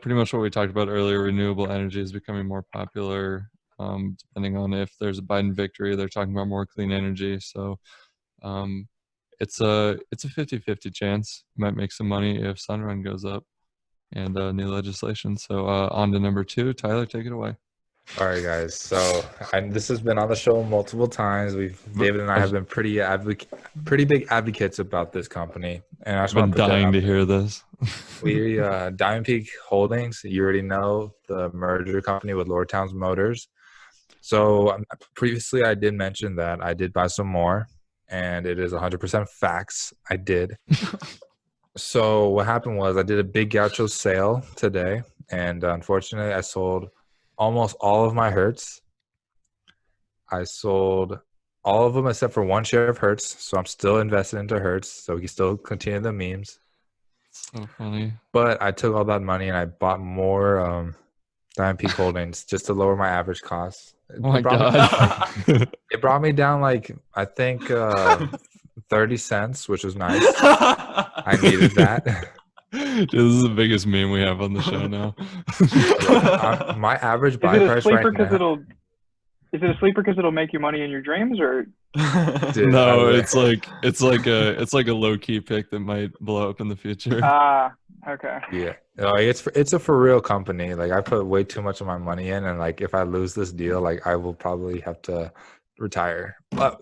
S1: Pretty much what we talked about earlier. Renewable energy is becoming more popular. Depending on if there's a Biden victory, they're talking about more clean energy. So it's a 50-50 chance. You might make some money if Sunrun goes up and new legislation. So on to number 2. Tyler, take it away.
S2: All right, guys. So this has been on the show multiple times. David and I have been pretty big advocates about this company, and I've
S1: been dying to hear this.
S2: We Diamond Peak Holdings. You already know the merger company with Lower Towns Motors. So previously, I did mention that I did buy some more, and it is 100% facts. I did. So what happened was I did a big gaucho sale today, and unfortunately, I sold almost all of my Hertz. I sold all of them except for one share of Hertz, so I'm still invested into Hertz, so we can still continue the memes.
S1: So funny.
S2: But I took all that money and I bought more Diamond Peak Holdings just to lower my average cost.
S1: Oh my God.
S2: It brought me down I think 30 cents, which was nice. I needed that.
S1: Dude, this is the biggest meme we have on the show now.
S2: My average buy price right now.
S4: Is it a sleeper because it'll make you money in your dreams, or?
S2: Dude,
S1: no, it's like a low key pick that might blow up in the future.
S4: Okay.
S2: Yeah, it's a for real company. Like I put way too much of my money in, and like if I lose this deal, like I will probably have to retire. But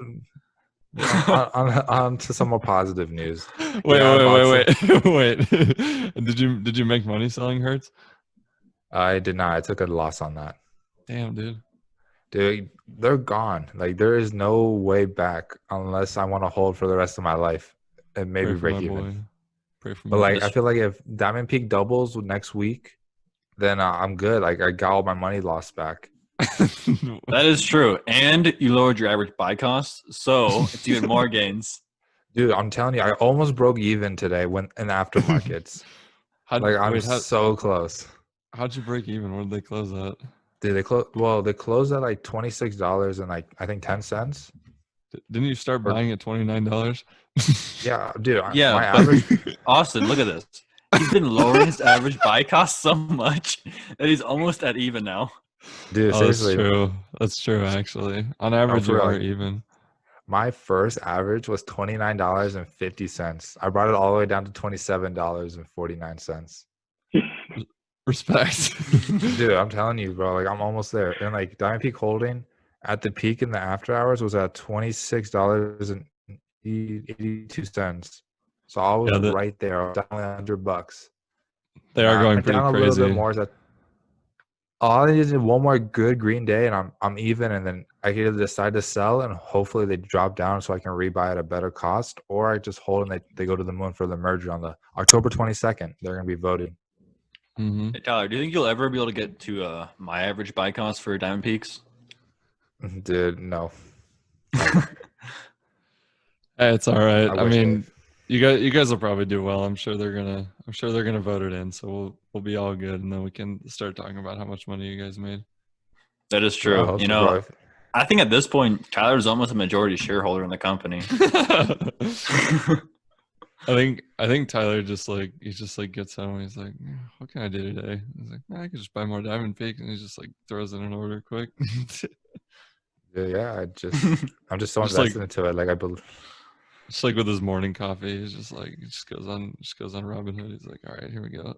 S2: on to some more positive news.
S1: Wait. Did you make money selling Hertz?
S2: I did not. I took a loss on that.
S1: Damn, dude.
S2: Dude, they're gone. Like there is no way back unless I want to hold for the rest of my life and maybe break even. But like I feel like if Diamond Peak doubles next week, then I'm good. Like I got all my money lost back.
S3: That is true, and you lowered your average buy cost, so it's even more gains.
S2: Dude, I'm telling you, I almost broke even today when in aftermarkets. I'm so close.
S1: How'd you break even? What did they close at?
S2: Dude, they closed at like $26 and like I think 10 cents.
S1: Didn't you start buying at $29?
S2: Yeah, dude.
S3: Yeah,
S2: my average.
S3: Austin, look at this. He's been lowering his average buy cost so much that he's almost at even now.
S2: Dude,
S1: Oh, that's
S2: seriously.
S1: true. That's true, actually. On average,
S2: for
S1: you
S2: real,
S1: are
S2: like-
S1: even.
S2: My first average was $29.50. I brought it all the way down to $27.49.
S1: Respect.
S2: Dude, I'm telling you, bro, like I'm almost there. And like Diamond Peak Holding at the peak in the after hours was at $26.82. So I was
S1: Yeah,
S2: right there. I was down $100.
S1: they are
S2: I
S1: going
S2: went
S1: pretty
S2: down a little bit
S1: crazy.
S2: more. So all I need is one more good green day, and I'm even. And then I can either decide to sell, and hopefully they drop down so I can rebuy at a better cost, or I just hold and they go to the moon for the merger on the October 22nd. They're gonna be voting.
S1: Hmm.
S3: Hey, Tyler, do you think you'll ever be able to get to my average buy cost for Diamond Peaks?
S2: Dude, no.
S1: Hey, it's all right. I
S2: wish
S1: mean, you guys will probably do well. I'm sure they're gonna vote it in, so we'll be all good, and then we can start talking about how much money you guys made.
S3: That is
S2: I
S3: true.
S2: hope
S3: You
S2: so,
S3: know,
S2: bro.
S3: I think at this point, Tyler's almost a majority shareholder in the company.
S1: I think Tyler just gets home and he's like, "Yeah, what can I do today?" He's like, "Nah, I could just buy more Diamond Peak," and he just like throws in an order quick.
S2: Yeah, I'm just so
S1: Just like-
S2: invested into it. Like I believe.
S1: Just like with his morning coffee, he's just like he just goes on Robinhood. He's like, all right, here we go.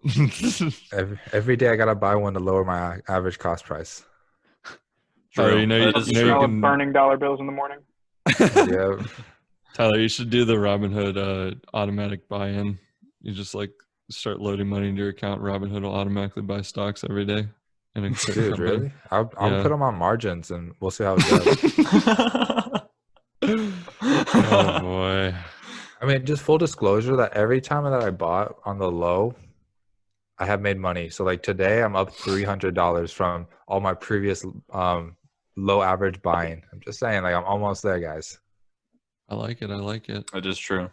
S2: Every day I gotta buy one to lower my average cost price.
S1: Tyler,
S3: True.
S1: you know,
S3: That is
S1: you know you
S4: Smell of
S1: can.
S4: burning dollar bills in the morning.
S2: Yeah,
S1: Tyler, you should do the Robinhood automatic buy-in. You just like start loading money into your account. Robinhood will automatically buy stocks every day. And a certain
S2: dude,
S1: company.
S2: really? I'll
S1: Yeah.
S2: put them on margins and we'll see how it goes.
S1: Oh boy.
S2: I mean, just full disclosure that every time that I bought on the low, I have made money. So like today, I'm up $300 from all my previous low average buying. I'm just saying, like I'm almost there, guys.
S1: I like it. I like it.
S3: That is true.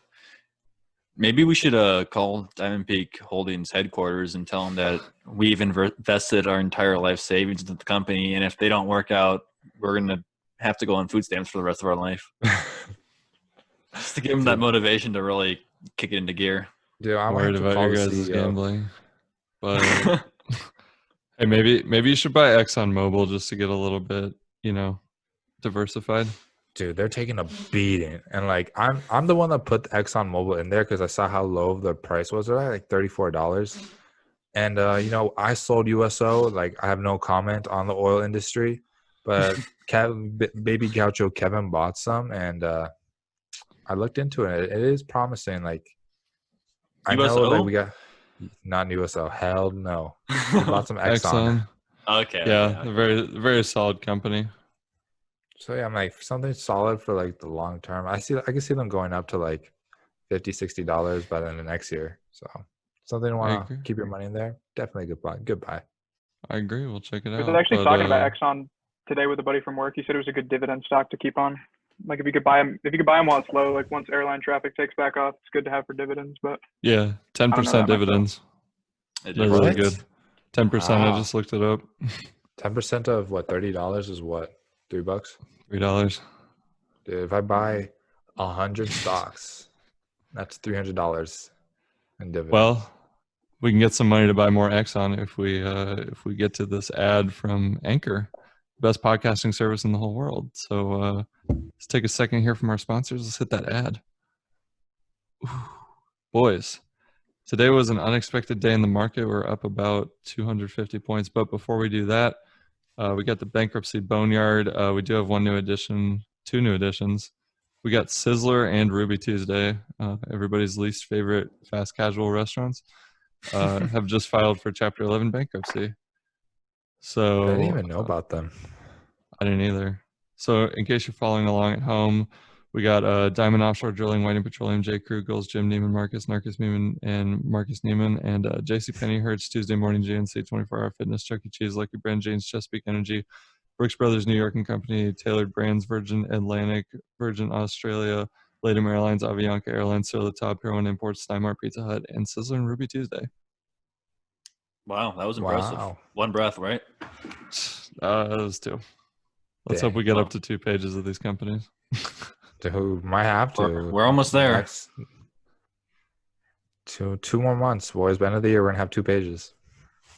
S3: Maybe we should call Diamond Peak Holdings headquarters and tell them that we've invested our entire life savings into the company, and if they don't work out, we're gonna have to go on food stamps for the rest of our life. Just to give them that motivation to really kick it into gear.
S2: Dude, I'm
S1: Worried about your guys'
S2: CEO.
S1: gambling. But hey, maybe you should buy ExxonMobil just to get a little bit, diversified.
S2: Dude, they're taking a beating, and like I'm the one that put the ExxonMobil in there because I saw how low the price was. Right, like $34, and I sold USO. Like I have no comment on the oil industry, but Baby Gaucho Kevin bought some, and I looked into it. It is promising. Like I know,
S3: USO?
S2: like we got not USO. Hell no. He bought some Exxon.
S3: Okay.
S1: Yeah,
S3: okay.
S1: a very very solid company.
S2: So yeah, I'm like something solid for like the long term. I can see them going up to like $50-$60 by the end of next year. So something you want to
S1: agree.
S2: keep your money in there. Definitely good buy. Good buy.
S1: I agree. We'll check it
S4: I
S1: out.
S4: was actually
S1: but,
S4: talking about Exxon today with a buddy from work. He said it was a good dividend stock to keep on. Like if you could buy them while it's low, like once airline traffic takes back off, it's good to have for dividends. But
S1: Yeah, 10%
S4: myself.
S1: dividends.
S3: It
S1: They're
S3: is.
S1: really
S2: What?
S1: good. 10%. I
S2: Wow.
S1: just looked it up.
S2: 10% of what? $30 is what? $3?
S1: $3.
S2: Dude, if I buy 100 stocks, that's $300 in dividends.
S1: Well, we can get some money to buy more Exxon if we get to this ad from Anchor, best podcasting service in the whole world. So let's take a second here from our sponsors. Let's hit that ad. Ooh, boys, today was an unexpected day in the market. We're up about 250 points. But before we do that, we got the Bankruptcy Boneyard. We do have two new additions. We got Sizzler and Ruby Tuesday, everybody's least favorite fast casual restaurants, have just filed for Chapter 11 bankruptcy. So
S2: I didn't even know about them.
S1: I didn't either. So in case you're following along at home, we got Diamond Offshore Drilling, Whiting Petroleum, J. Crew, Goals, Jim Neiman, Marcus Neiman, and Marcus Neiman, and JCPenney, Hertz, Tuesday Morning, GNC, 24-Hour Fitness, Chuck E. Cheese, Lucky Brand, James, Chesapeake Energy, Brooks Brothers, New York and Company, Tailored Brands, Virgin Atlantic, Virgin Australia, Latam Airlines, Avianca Airlines, Sur La Table, Pier 1 Imports, Steinmart, Pizza Hut, and Sizzler and Ruby Tuesday.
S3: Wow, that was impressive.
S2: Wow.
S3: One breath, right?
S1: That was two. Let's hope we get up to 2 pages of these companies.
S2: Dude, might have to.
S3: We're almost there.
S2: Two more months, boys. By the end of the year, we're gonna have 2 pages.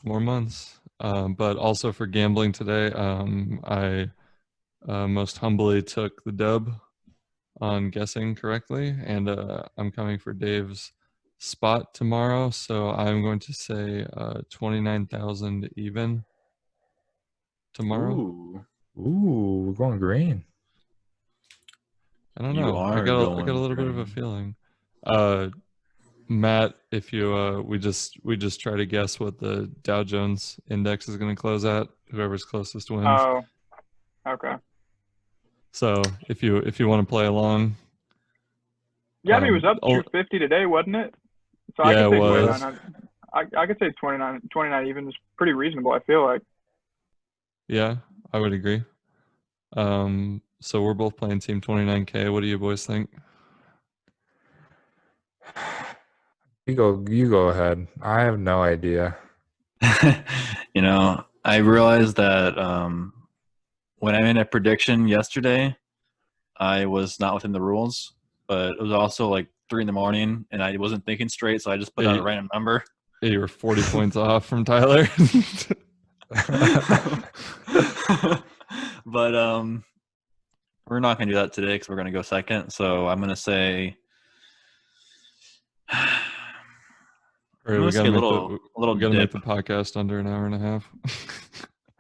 S1: More months. But also for gambling today, I most humbly took the dub on guessing correctly, and I'm coming for Dave's spot tomorrow. So I'm going to say 29,000 even tomorrow.
S2: We're going green.
S1: I don't
S3: You
S1: know. I
S3: are
S1: got a
S3: going
S1: little bit of a
S3: green.
S1: feeling. Matt, if you we just try to guess what the Dow Jones index is going to close at. Whoever's closest wins.
S4: Oh, okay.
S1: So if you want to play along,
S4: Yeah, I mean, it was up
S1: oh,
S4: 250 today, wasn't it? So
S1: Yeah,
S4: I could
S1: it
S4: say
S1: was.
S4: 29. I could say 29 even is pretty reasonable, I feel like.
S1: Yeah, I would agree. So we're both playing Team 29K. What do you boys think?
S2: You go ahead. I have no idea.
S3: You know, I realized that when I made a prediction yesterday, I was not within the rules, but it was also like 3 in the morning and I wasn't thinking straight, so I just put out a random number.
S1: Yeah, you were 40 points off from Tyler.
S3: But we're not going to do that today because we're going to go second. So I'm going to say
S1: Right,
S3: I'm
S1: we
S3: going to say
S1: gotta
S3: a
S1: make
S3: little
S1: we gotta make
S3: dip.
S1: the podcast under an hour and a half.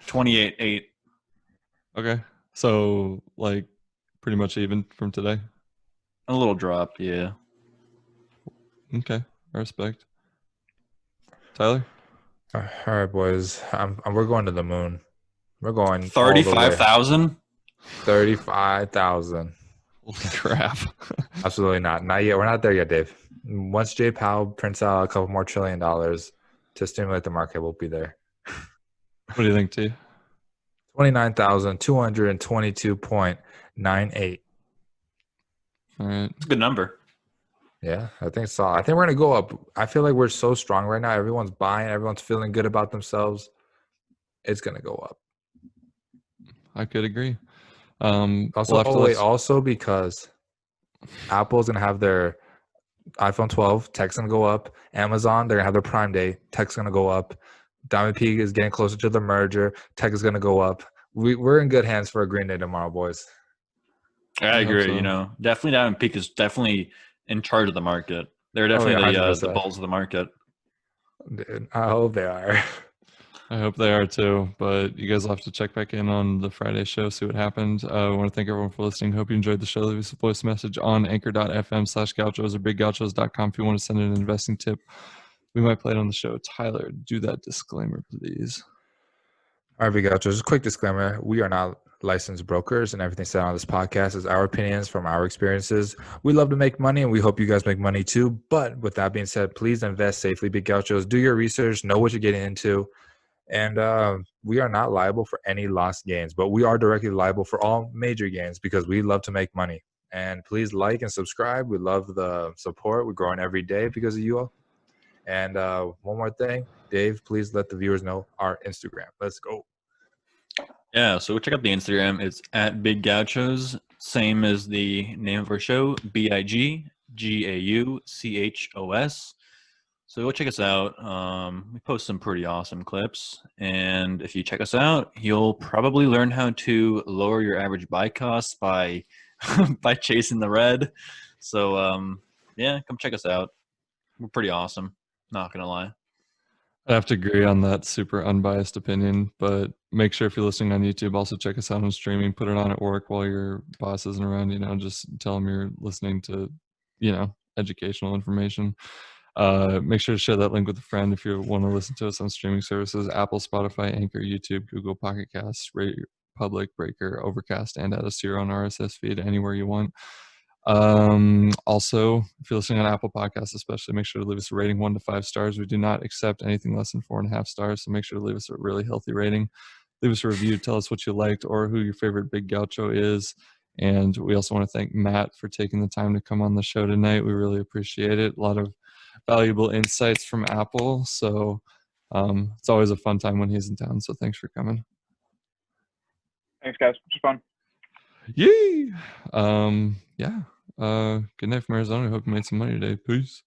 S3: 28-8.
S1: Okay, so like pretty much even from today.
S3: A little drop, yeah.
S1: Okay, I respect. Tyler,
S2: All right, boys. We're going to the moon. We're going all the way.
S3: 35,000.
S2: 35,000.
S1: holy crap!
S2: Absolutely not. Not yet. We're not there yet, Dave. Once Jay Powell prints out a couple more $1 trillion to stimulate the market, we'll be there.
S1: What do you think, T?
S2: 29,222.98.
S1: All right,
S3: It's a good number.
S2: Yeah, I think so. I think we're gonna go up. I feel like we're so strong right now. Everyone's buying. Everyone's feeling good about themselves. It's gonna go up.
S1: I could agree.
S2: Also, also because Apple's gonna have their iPhone 12. Tech's gonna go up. Amazon, they're gonna have their Prime Day. Tech's gonna go up. Diamond Peak is getting closer to the merger. Tech is gonna go up. We're in good hands for a green day tomorrow, boys.
S3: I
S1: hope
S3: agree.
S1: so.
S3: You know, definitely Diamond Peak is definitely in charge of the market. They're definitely
S2: yeah,
S3: the
S2: 100%.
S3: bulls of the market.
S2: Dude, I hope they are.
S1: I hope they are too, but you guys will have to check back in on the Friday show, see what happened. I want to thank everyone for listening. Hope you enjoyed the show. Leave us a voice message on anchor.fm/gauchos or biggauchos.com if you want to send in an investing tip. We might play it on the show. Tyler, do that disclaimer, please.
S2: All right, Big Outro. Just a quick disclaimer. We are not licensed brokers, and everything said on this podcast is our opinions from our experiences. We love to make money, and we hope you guys make money too. But with that being said, please invest safely, Big Gauchos. Do your research. Know what you're getting into. And we are not liable for any lost gains, but we are directly liable for all major gains because we love to make money. And please like and subscribe. We love the support. We're growing every day because of you all. And one more thing, Dave, please let the viewers know our Instagram. Let's go.
S3: Yeah, so check out the Instagram. It's at Big Gauchos, same as the name of our show, BIGGAUCHOS. So go check us out. We post some pretty awesome clips, and if you check us out, you'll probably learn how to lower your average buy costs by by chasing the red. So yeah, come check us out. We're pretty awesome. Not gonna lie.
S1: I have to agree on that super unbiased opinion, but make sure if you're listening on YouTube, also check us out on streaming. Put it on at work while your boss isn't around. You know, just tell them you're listening to, educational information. Make sure to share that link with a friend if you want to listen to us on streaming services: Apple, Spotify, Anchor, YouTube, Google, Pocket Casts, Public, Breaker, Overcast, and add us to your own RSS feed anywhere you want. Also, if you're listening on Apple Podcasts, especially, make sure to leave us a rating 1 to 5 stars. We do not accept anything less than 4.5 stars, so make sure to leave us a really healthy rating. Leave us a review, tell us what you liked or who your favorite Big Gaucho is. And we also want to thank Matt for taking the time to come on the show tonight. We really appreciate it. A lot of valuable insights from Apple, so it's always a fun time when he's in town. So thanks for coming.
S4: Thanks, guys. It's fun.
S1: Yay! Yeah. Good night from Arizona. I hope you made some money today. Peace.